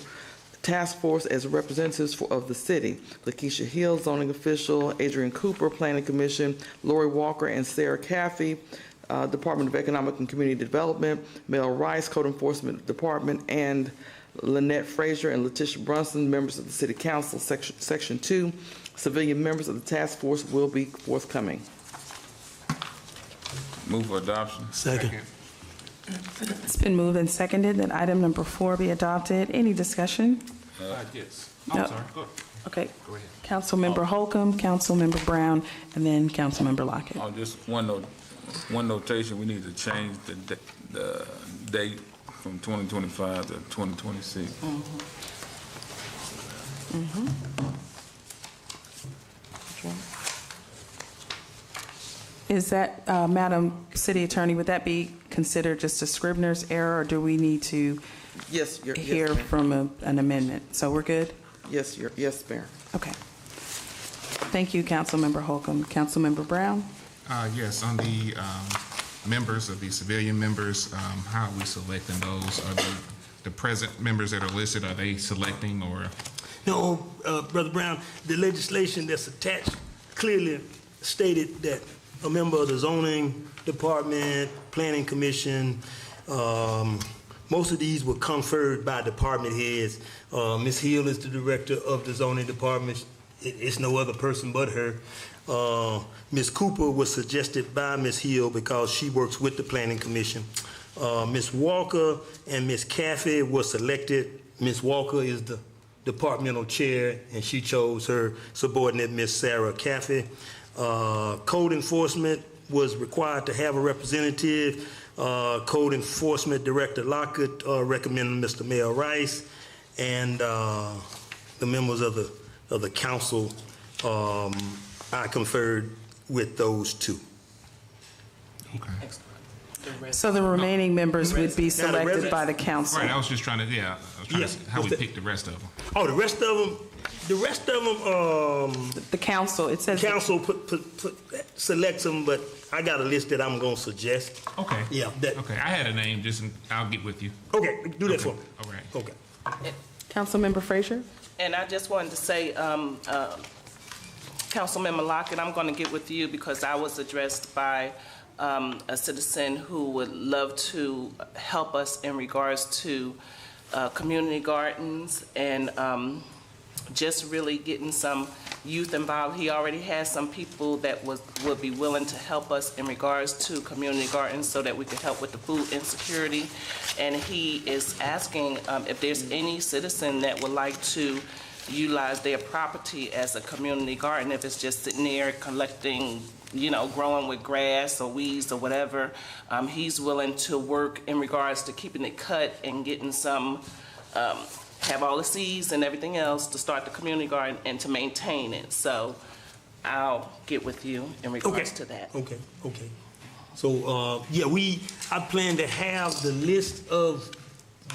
Task Force as representatives of the city: Lakeisha Hill, zoning official; Adrian Cooper, Planning Commission; Lori Walker and Sarah Caffey, Department of Economic and Community Development; Mel Rice, Code Enforcement Department; and Lynette Frazier and Letitia Brunson, members of the City Council. Section 2, civilian members of the task force will be forthcoming. Move for adoption. Second. It's been moved and seconded that item number 4 be adopted. Any discussion? Yes. No. I'm sorry. Go ahead. Okay. Go ahead. Councilmember Holcomb, Councilmember Brown, and then Councilmember Lockett. Oh, just one notation, we need to change the date from 2025 to 2026. Is that, Madam City Attorney, would that be considered just a Scribner's error, or do we need to Yes, hear ma'am. from an amendment? So we're good? Yes, Mayor. Okay. Thank you, Councilmember Holcomb. Councilmember Brown? Yes, on the members of the civilian members, how are we selecting those? Are the present members that are listed, are they selecting or? No, Brother Brown, the legislation that's attached clearly stated that a member of the zoning department, planning commission, most of these were conferred by department heads. Ms. Hill is the director of the zoning department. It's no other person but her. Ms. Cooper was suggested by Ms. Hill because she works with the planning commission. Ms. Walker and Ms. Caffey were selected. Ms. Walker is the departmental chair, and she chose her subordinate, Ms. Sarah Caffey. Code enforcement was required to have a representative. Code enforcement director Lockett recommended Mr. Mel Rice, and the members of the council, I conferred with those two. Okay. So the remaining members would be selected by the council? Right, I was just trying to, I was trying to see how we pick the rest of them. Oh, the rest of them, the council, it says. Council selects them, but I got a list that I'm gonna suggest. Okay. Yeah. Okay, I had a name, I'll get with you. Okay, do that for me. All right. Okay. Councilmember Frazier? And I just wanted to say, Councilmember Lockett, I'm going to get with you because I was addressed by a citizen who would love to help us in regards to community gardens and just really getting some youth involved. He already has some people that would be willing to help us in regards to community gardens so that we could help with the food insecurity. And he is asking if there's any citizen that would like to utilize their property as a community garden, if it's just sitting there collecting, growing with grass or weeds or whatever. He's willing to work in regards to keeping it cut and getting some, have all the seeds and everything else to start the community garden and to maintain it. So I'll get with you in regards to that. Okay. So, I plan to have the list of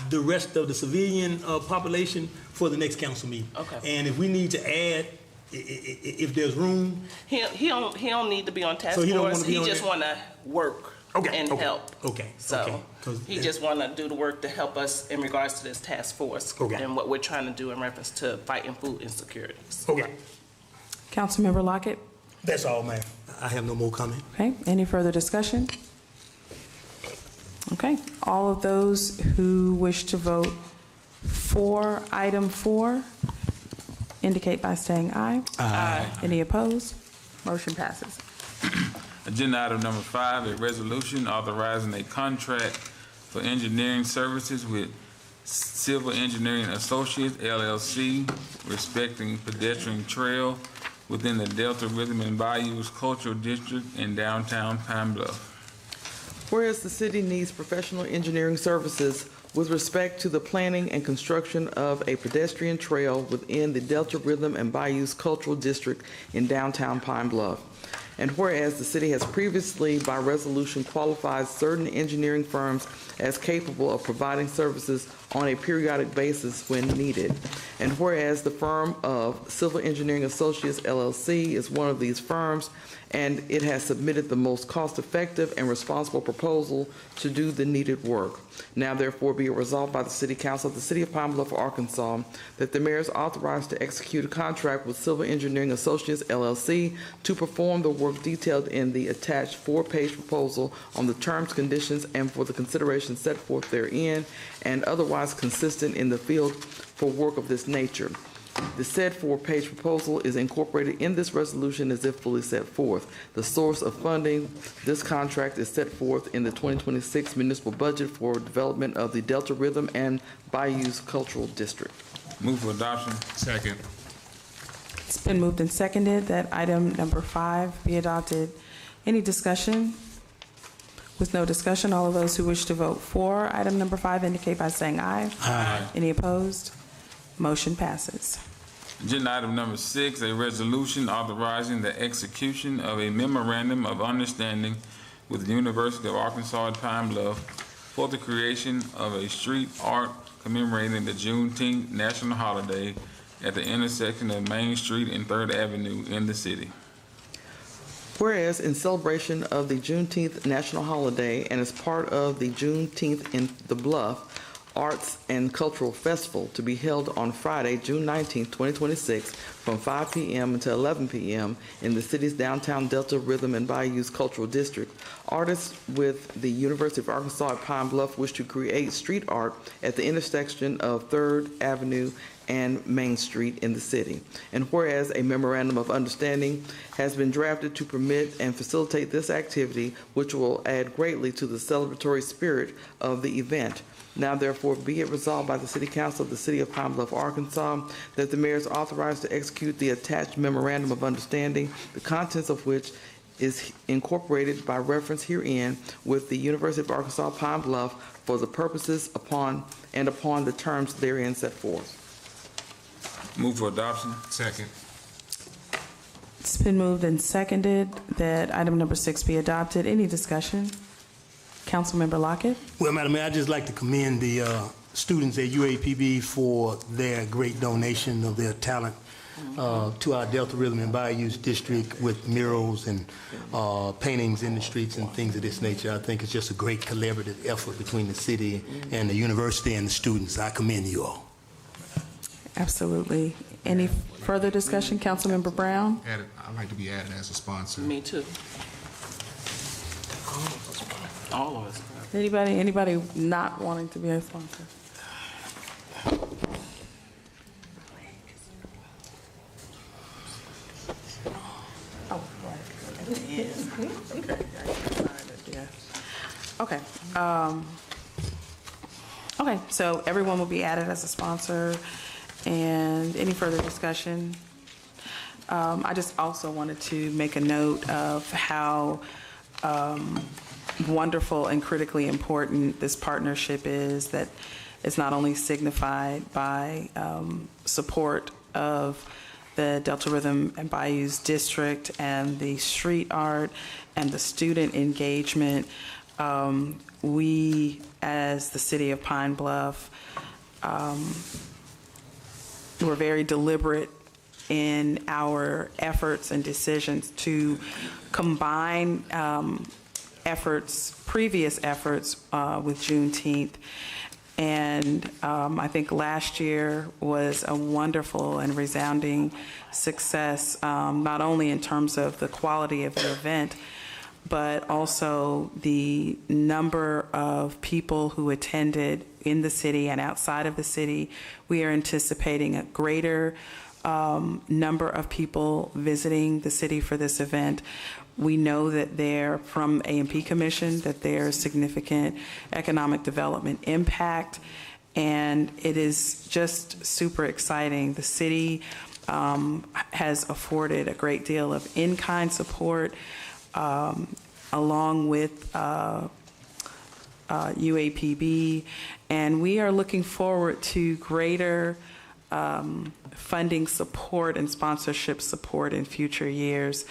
the rest of the civilian population for the next council meeting. Okay. And if we need to add, if there's room. He don't need to be on task So he don't force. wanna be He on just that? want to work and help. Okay. So he just want to do the work to help us in regards to this task force and what we're trying to do in reference to fighting food insecurities. Okay. Councilmember Lockett? That's all, ma'am. I have no more comment. Okay, any further discussion? Okay, all of those who wish to vote for item 4 indicate by saying aye. Aye. Any opposed? Motion passes. Agenda item number 5, a resolution authorizing a contract for engineering services with Civil Engineering Associates, LLC, respecting pedestrian trail within the Delta Rhythm and Bayous Cultural District in downtown Pine Bluff. Whereas the city needs professional engineering services with respect to the planning and construction of a pedestrian trail within the Delta Rhythm and Bayous Cultural District in downtown Pine Bluff. And whereas the city has previously, by resolution, qualified certain engineering firms as capable of providing services on a periodic basis when needed. And whereas the firm of Civil Engineering Associates LLC is one of these firms, and it has submitted the most cost-effective and responsible proposal to do the needed work. Now therefore be it resolved by the City Council of the City of Pine Bluff, Arkansas, that the mayor is authorized to execute a contract with Civil Engineering Associates LLC to perform the work detailed in the attached 4-page proposal on the terms, conditions, and for the consideration set forth therein, and otherwise consistent in the field for work of this nature. The said 4-page proposal is incorporated in this resolution as if fully set forth. The source of funding this contract is set forth in the 2026 municipal budget for development of the Delta Rhythm and Bayous Cultural District. Move for adoption. Second. It's been moved and seconded that item number 5 be adopted. Any discussion? With no discussion, all of those who wish to vote for item number 5 indicate by saying aye. Aye. Any opposed? Motion passes. Agenda item number 6, a resolution authorizing the execution of a memorandum of understanding with the University of Arkansas at Pine Bluff for the creation of a street art commemorating the Juneteenth national holiday at the intersection of Main Street and 3rd Avenue in the city. Whereas in celebration of the Juneteenth national holiday and as part of the Juneteenth in the Bluff Arts and Cultural Festival to be held on Friday, June 19, 2026, from 5 p.m. until 11 p.m. in the city's downtown Delta Rhythm and Bayous Cultural District, artists with the University of Arkansas at Pine Bluff wish to create street art at the intersection of 3rd Avenue and Main Street in the city. And whereas a memorandum of understanding has been drafted to permit and facilitate this activity, which will add greatly to the celebratory spirit of the event. Now therefore be it resolved by the City Council of the City of Pine Bluff, Arkansas, that the mayor is authorized to execute the attached memorandum of understanding, the contents of which is incorporated by reference herein with the University of Arkansas Pine Bluff for the purposes upon the terms therein set forth. Move for adoption. Second. It's been moved and seconded that item number 6 be adopted. Any discussion? Councilmember Lockett. Well, Madam Mayor, I'd just like to commend the students at UAPB for their great donation of their talent to our Delta Rhythm and Bayous District with murals and paintings in the streets and things of this nature. I think it's just a great collaborative effort between the city and the university and the students. I commend you all. Absolutely. Any further discussion? Councilmember Brown? I'd like to be added as a sponsor. Me too. All of us. Anybody not wanting to be a sponsor? Oh, right. Okay. Okay, so everyone will be added as a sponsor. And any further discussion? I just also wanted to make a note of how wonderful and critically important this partnership is, that it's not only signified by support of the Delta Rhythm and Bayous District and the street art and the student engagement. We, as the city of Pine Bluff, we're very deliberate in our efforts and decisions to combine previous efforts with Juneteenth. And I think last year was a wonderful and resounding success, not only in terms of the quality of the event, but also the number of people who attended in the city and outside of the city. We are anticipating a greater number of people visiting the city for this event. We know that there, from A&P Commission, that there's significant economic development impact, and it is just super exciting. The city has afforded a great deal of in-kind support, along with UAPB, and we are looking forward to greater funding support and sponsorship support in future years.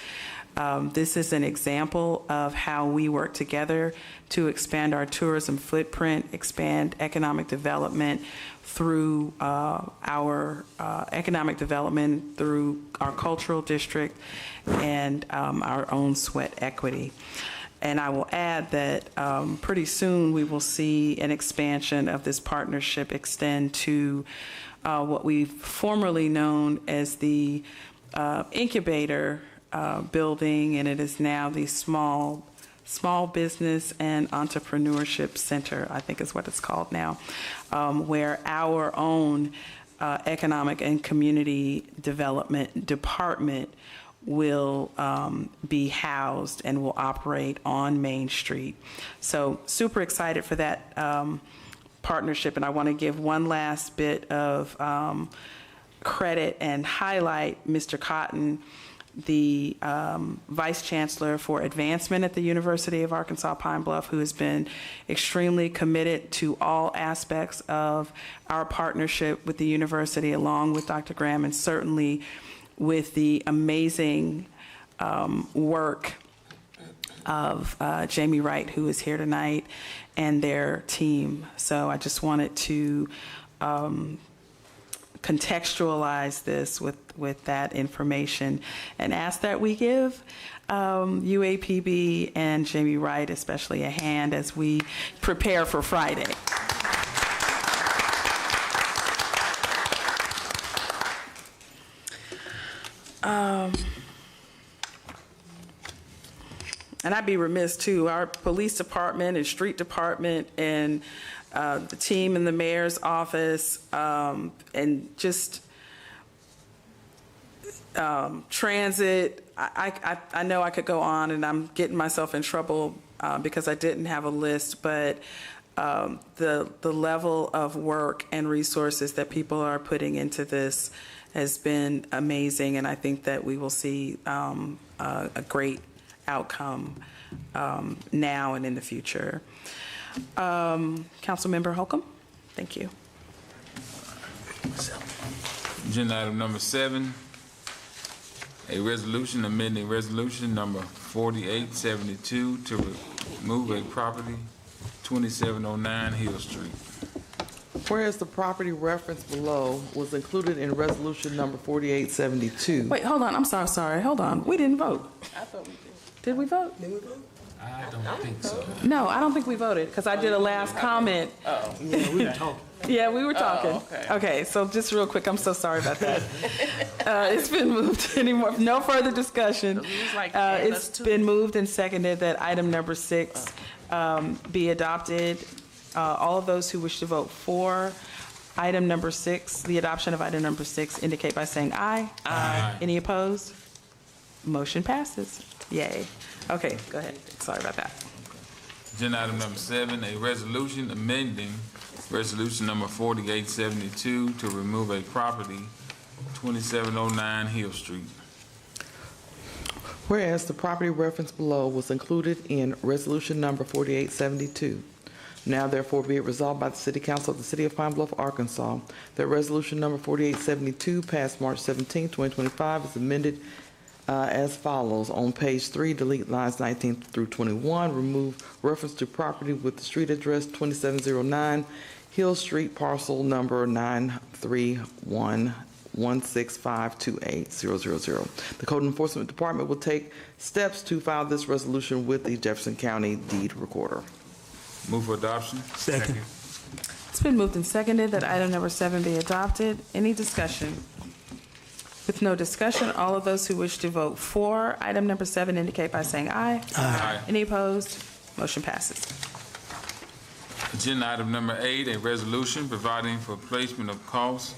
This is an example of how we work together to expand our tourism footprint, expand economic development through our economic development through our cultural district and our own sweat equity. And I will add that pretty soon we will see an expansion of this partnership extend to what we've formerly known as the incubator building, and it is now the Small Business and Entrepreneurship Center, I think is what it's called now, where our own Economic and Community Development Department will be housed and will operate on Main Street. So super excited for that partnership, and I want to give one last bit of credit and highlight Mr. Cotton, the Vice Chancellor for Advancement at the University of Arkansas Pine Bluff, who has been extremely committed to all aspects of our partnership with the university, along with Dr. Graham, and certainly with the amazing work of Jamie Wright, who is here tonight, and their team. So I just wanted to contextualize this with that information and ask that we give UAPB and Jamie Wright especially a hand as we prepare for Friday. And I'd be remiss too, our police department and street department and the team in the mayor's office and just transit. I know I could go on, and I'm getting myself in trouble because I didn't have a list, but the level of work and resources that people are putting into this has been amazing, and I think that we will see a great outcome now and in the future. Councilmember Holcomb, thank you. Agenda item number 7, a resolution amending resolution number 4872 to remove a property 2709 Hill Street. Whereas the property referenced below was included in resolution number 4872. Wait, hold on. I'm sorry. Hold on. We didn't vote. I thought we did. Did we vote? Did we vote? I don't think so. No, I don't think we voted because I did a last comment. Oh. Yeah, we were talking. Yeah, we were talking. Oh, Okay, so just real quick, I'm so sorry about that. It's been moved anymore. No further discussion. It's been moved and seconded that item number 6 be adopted. All of those who wish to vote for item number 6, the adoption of item number 6, indicate by saying aye. Aye. Any opposed? Motion passes. Yay. Okay, go ahead. Sorry about that. Agenda item number 7, a resolution amending resolution number 4872 to remove a property 2709 Hill Street. Whereas the property referenced below was included in resolution number 4872. Now therefore be it resolved by the City Council of the City of Pine Bluff, Arkansas, that resolution number 4872 passed March 17, 2025 is amended as follows. On page 3, delete lines 19 through 21, remove reference to property with the street address 2709 Hill Street, parcel number 93116528000. The Code Enforcement Department will take steps to file this resolution with the Jefferson County Deed Recorder. Move for adoption. Second. It's been moved and seconded that item number 7 be adopted. Any discussion? With no discussion, all of those who wish to vote for item number 7 indicate by saying aye. Aye. Any opposed? Motion passes. Agenda item number 8, a resolution providing for placement of costs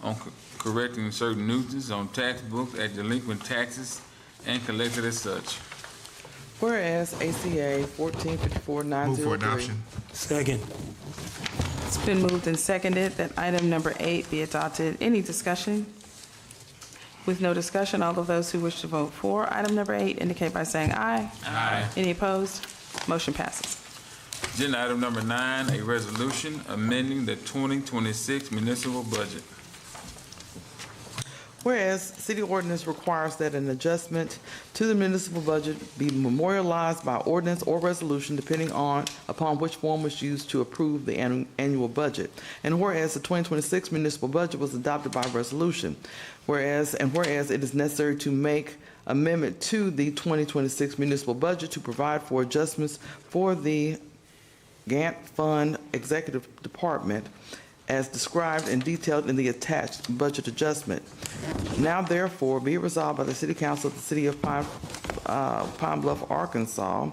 on correcting certain nuisances on tax books at delinquent taxes and collected as such. Whereas ACA 1454903. Move for adoption. Second. It's been moved and seconded that item number 8 be adopted. Any discussion? With no discussion, all of those who wish to vote for item number 8 indicate by saying aye. Aye. Any opposed? Motion passes. Agenda item number 9, a resolution amending the 2026 municipal budget. Whereas city ordinance requires that an adjustment to the municipal budget be memorialized by ordinance or resolution depending upon which form was used to approve the annual budget. And whereas the 2026 municipal budget was adopted by resolution. Whereas it is necessary to make amendment to the 2026 municipal budget to provide for adjustments for the Grant Fund Executive Department as described and detailed in the attached budget adjustment. Now therefore be it resolved by the City Council of the City of Pine Bluff, Arkansas,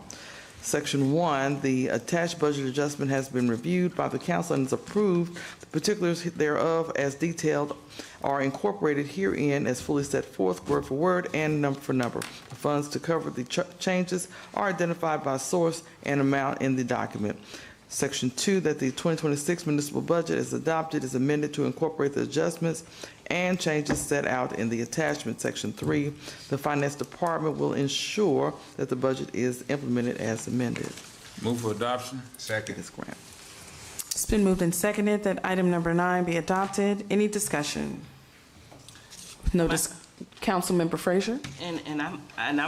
Section 1, the attached budget adjustment has been reviewed by the council and is approved. The particulars thereof as detailed are incorporated herein as fully set forth word for word and number for number. The funds to cover the changes are identified by source and amount in the document. Section 2, that the 2026 municipal budget is adopted is amended to incorporate the adjustments and changes set out in the attachment. Section 3, the Finance Department will ensure that the budget is implemented as amended. Move for adoption. Second. Ms. Grant. It's been moved and seconded that item number 9 be adopted. Any discussion? No Councilmember Frazier? And I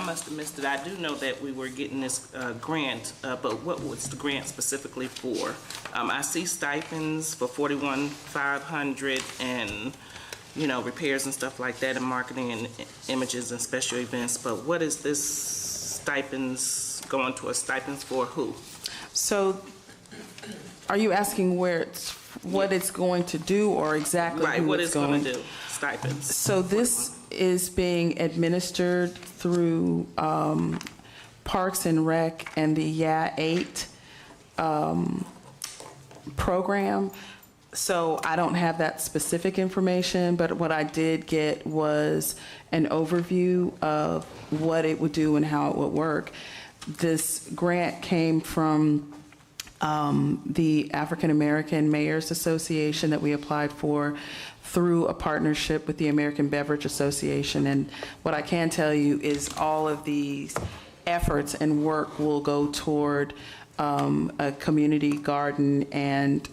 must have missed it. I do know that we were getting this grant, but what was the grant specifically for? I see stipends for $41,500 and repairs and stuff like that, and marketing and images and special events. But what is this stipends going to? Stipends for who? So, are you asking what it's going to do, or exactly right? Who What it's it's going to do? Stipends. So this is being administered through Parks and Rec and the Yeah 8 program. So I don't have that specific information, but what I did get was an overview of what it would do and how it would work. This grant came from the African American Mayors Association that we applied for through a partnership with the American Beverage Association. And what I can tell you is all of these efforts and work will go toward a community garden and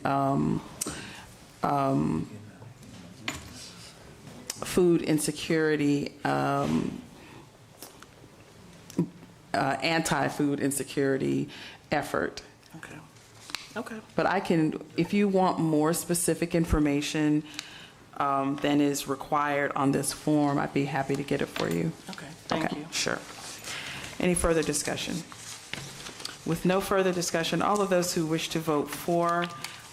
food insecurity, anti-food insecurity effort. Okay. Okay. But I can, if you want more specific information than is required on this form, I'd be happy to get it for you. Okay. Thank you. Sure. Any further discussion? With no further discussion, all of those who wish to vote for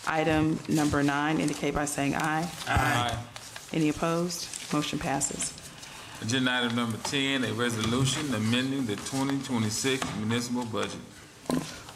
item number 9 indicate by saying aye. Aye. Any opposed? Motion passes. Agenda item number 10, a resolution amending the 2026 municipal budget.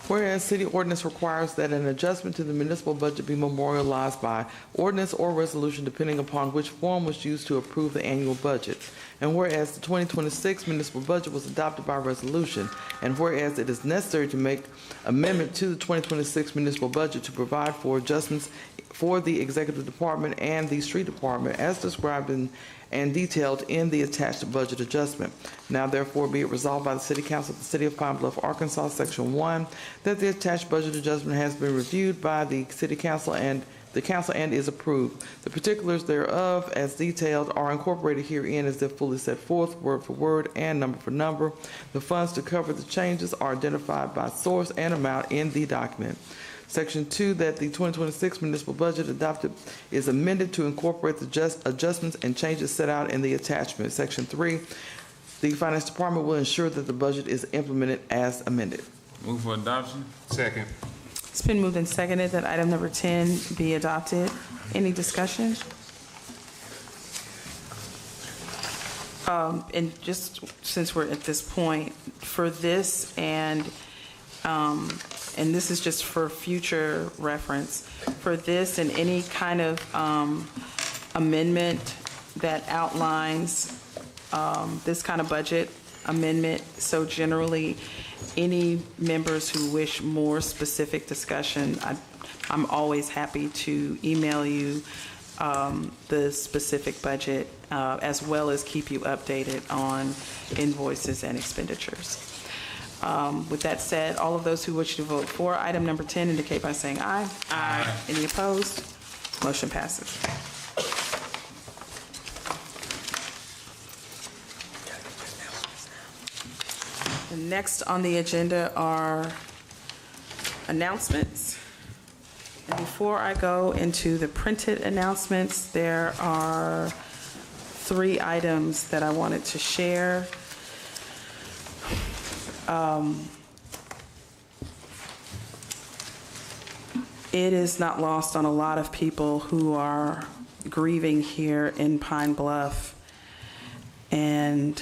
Whereas city ordinance requires that an adjustment to the municipal budget be memorialized by ordinance or resolution depending upon which form was used to approve the annual budget. And whereas the 2026 municipal budget was adopted by resolution, and whereas it is necessary to make amendment to the 2026 municipal budget to provide for adjustments for the executive department and the street department as described and detailed in the attached budget adjustment. Now therefore be it resolved by the City Council of the City of Pine Bluff, Arkansas, Section 1, that the attached budget adjustment has been reviewed by the City Council and is approved. The particulars thereof as detailed are incorporated herein as if fully set forth word for word and number for number. The funds to cover the changes are identified by source and amount in the document. Section 2, that the 2026 municipal budget adopted is amended to incorporate the adjustments and changes set out in the attachment. Section 3, the Finance Department will ensure that the budget is implemented as amended. Move for adoption. Second. It's been moved and seconded that item number 10 be adopted. Any discussion? And just since we're at this point, for this and this is just for future reference, for this and any kind of amendment that outlines this kind of budget amendment, so generally any members who wish more specific discussion, I'm always happy to email you the specific budget as well as keep you updated on invoices and expenditures. With that said, all of those who wish to vote for item number 10 indicate by saying aye. Aye. Any opposed? Motion passes. Next on the agenda are announcements. And before I go into the printed announcements, there are 3 items that I wanted to share. It is not lost on a lot of people who are grieving here in Pine Bluff and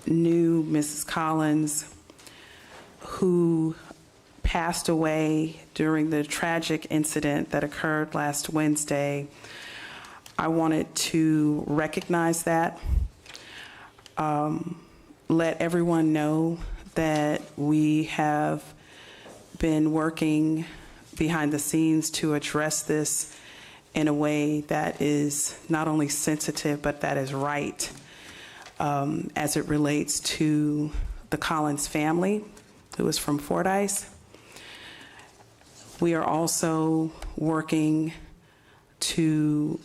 knew Mrs. Collins, who passed away during the tragic incident that occurred last Wednesday. I wanted to recognize that, let everyone know that we have been working behind the scenes to address this in a way that is not only sensitive, but that is right as it relates to the Collins family, who is from Fordyce. We are also working to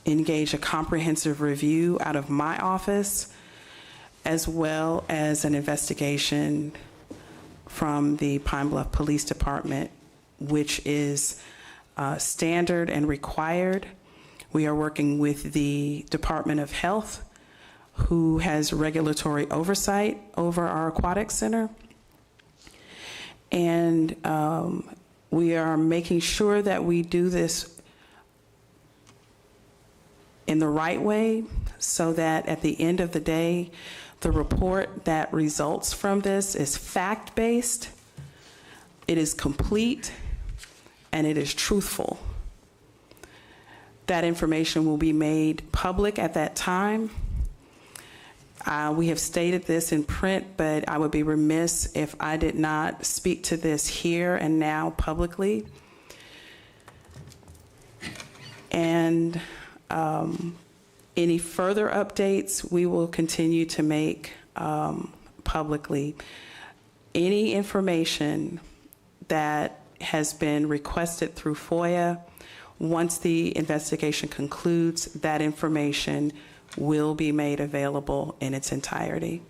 engage a comprehensive review out of my office, as well as an investigation from the Pine Bluff Police Department, which is standard and required. We are working with the Department of Health, who has regulatory oversight over our aquatic center. And we are making sure that we do this in the right way, so that at the end of the day, the report that results from this is fact-based, it is complete, and it is truthful. That information will be made public at that time. We have stated this in print, but I would be remiss if I did not speak to this here and now publicly. And any further updates we will continue to make publicly. Any information that has been requested through FOIA, once the investigation concludes, that information will be made available in its entirety.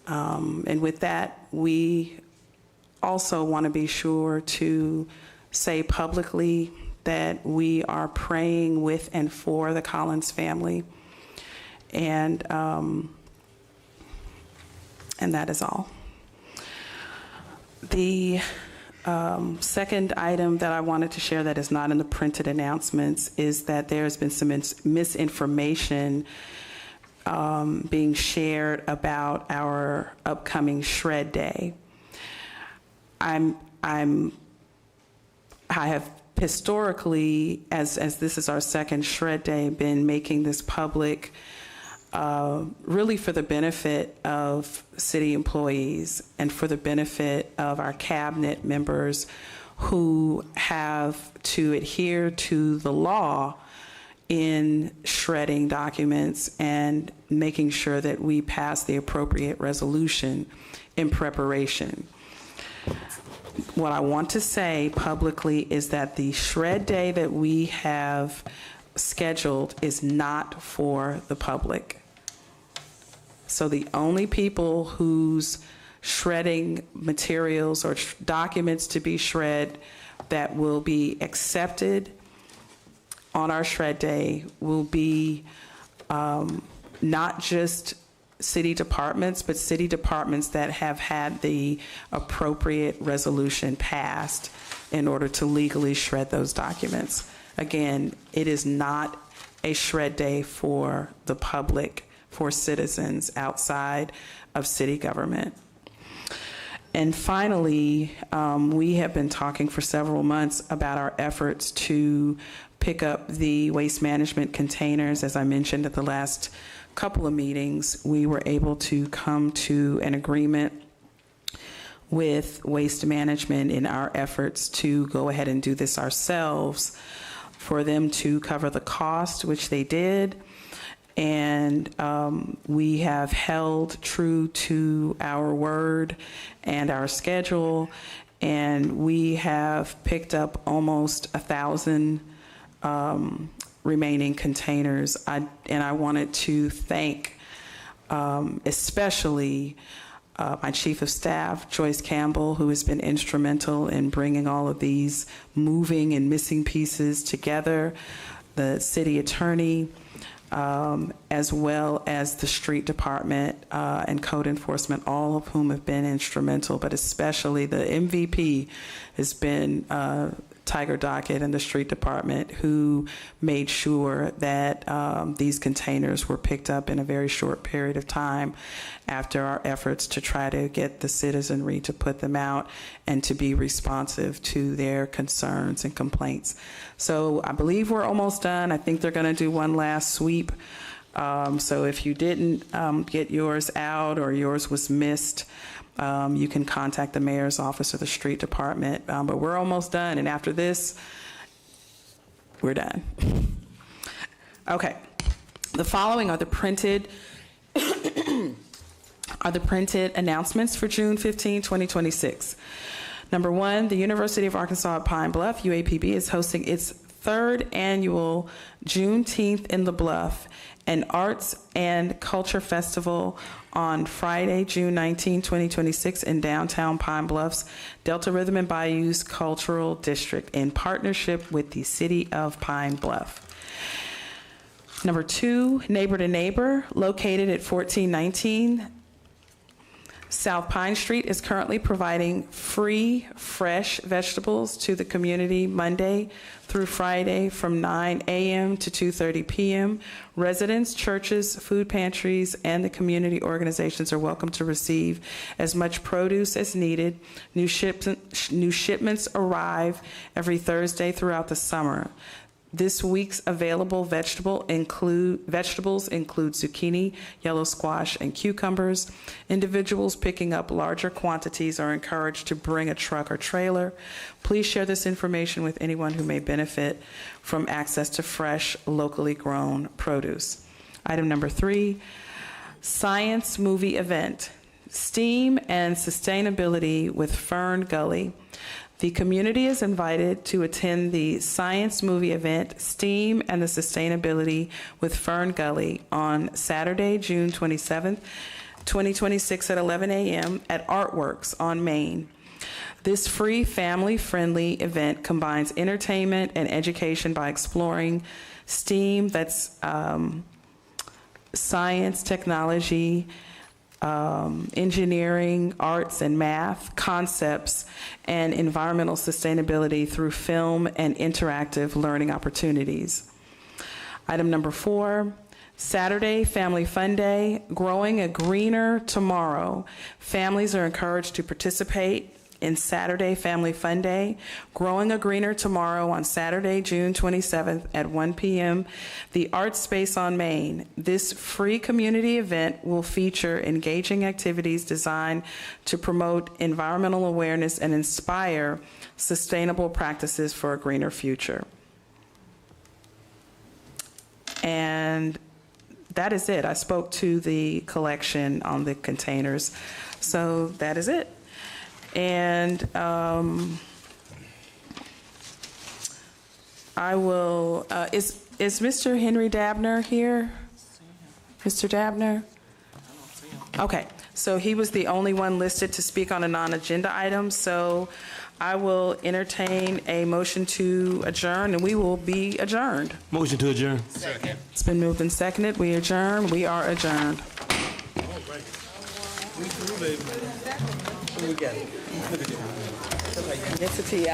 And with that, we also want to be sure to say publicly that we are praying with and for the Collins family. And that is all. The second item that I wanted to share that is not in the printed announcements is that there's been some misinformation being shared about our upcoming Shred Day. I have historically, as this is our second Shred Day, been making this public really for the benefit of city employees and for the benefit of our cabinet members who have to adhere to the law in shredding documents and making sure that we pass the appropriate resolution in preparation. What I want to say publicly is that the Shred Day that we have scheduled is not for the public. So the only people whose shredding materials or documents to be shred that will be accepted on our Shred Day will be not just city departments, but city departments that have had the appropriate resolution passed in order to legally shred those documents. Again, it is not a Shred Day for the public, for citizens outside of city government. And finally, we have been talking for several months about our efforts to pick up the waste management containers. As I mentioned at the last couple of meetings, we were able to come to an agreement with Waste Management in our efforts to go ahead and do this ourselves, for them to cover the cost, which they did. And we have held true to our word and our schedule, and we have picked up almost 1,000 remaining containers. And I wanted to thank especially my Chief of Staff, Joyce Campbell, who has been instrumental in bringing all of these moving and missing pieces together, the City Attorney, as well as the Street Department and Code Enforcement, all of whom have been instrumental, but especially the MVP has been Tiger Dockett and the Street Department, who made sure that these containers were picked up in a very short period of time after our efforts to try to get the citizenry to put them out and to be responsive to their concerns and complaints. So I believe we're almost done. I think they're going to do one last sweep. So if you didn't get yours out or yours was missed, you can contact the mayor's office or the street department. But we're almost done, and after this, we're done. Okay. The following are the printed announcements for June 15, 2026. Number one, the University of Arkansas at Pine Bluff, UAPB, is hosting its third annual Juneteenth in the Bluff, an arts and culture festival on Friday, June 19, 2026 in downtown Pine Bluff's Delta Rhythm and Bayous Cultural District in partnership with the City of Pine Bluff. Number two, Neighbor to Neighbor, located at 1419 South Pine Street, is currently providing free fresh vegetables to the community Monday through Friday from 9 a.m. to 2:30 p.m. Residents, churches, food pantries, and the community organizations are welcome to receive as much produce as needed. New shipments arrive every Thursday throughout the summer. This week's available vegetables include zucchini, yellow squash, and cucumbers. Individuals picking up larger quantities are encouraged to bring a truck or trailer. Please share this information with anyone who may benefit from access to fresh, locally grown produce. Item number three, science movie event, STEAM and Sustainability with Fern Gully. The community is invited to attend the science movie event, STEAM and the Sustainability with Fern Gully, on Saturday, June 27th, 2026 at 11 a.m. at Artworks on Main. This free, family-friendly event combines entertainment and education by exploring STEAM, that's science, technology, engineering, arts, and math concepts, and environmental sustainability through film and interactive learning opportunities. Item number four, Saturday Family Fun Day, Growing a Greener Tomorrow. Families are encouraged to participate in Saturday Family Fun Day, Growing a Greener Tomorrow on Saturday, June 27th at 1 p.m., the Art Space on Main. This free community event will feature engaging activities designed to promote environmental awareness and inspire sustainable practices for a greener future. And that is it. I spoke to the collection on the containers, so that is it. And I will, is Mr. Henry Dabner here? Mr. Dabner? Okay, so he was the only one listed to speak on a non-agenda item, so I will entertain a motion to adjourn, and we will be adjourned. Motion to adjourn. Second. It's been moved and seconded. We adjourn. We are adjourned. We got it. Ethnicity.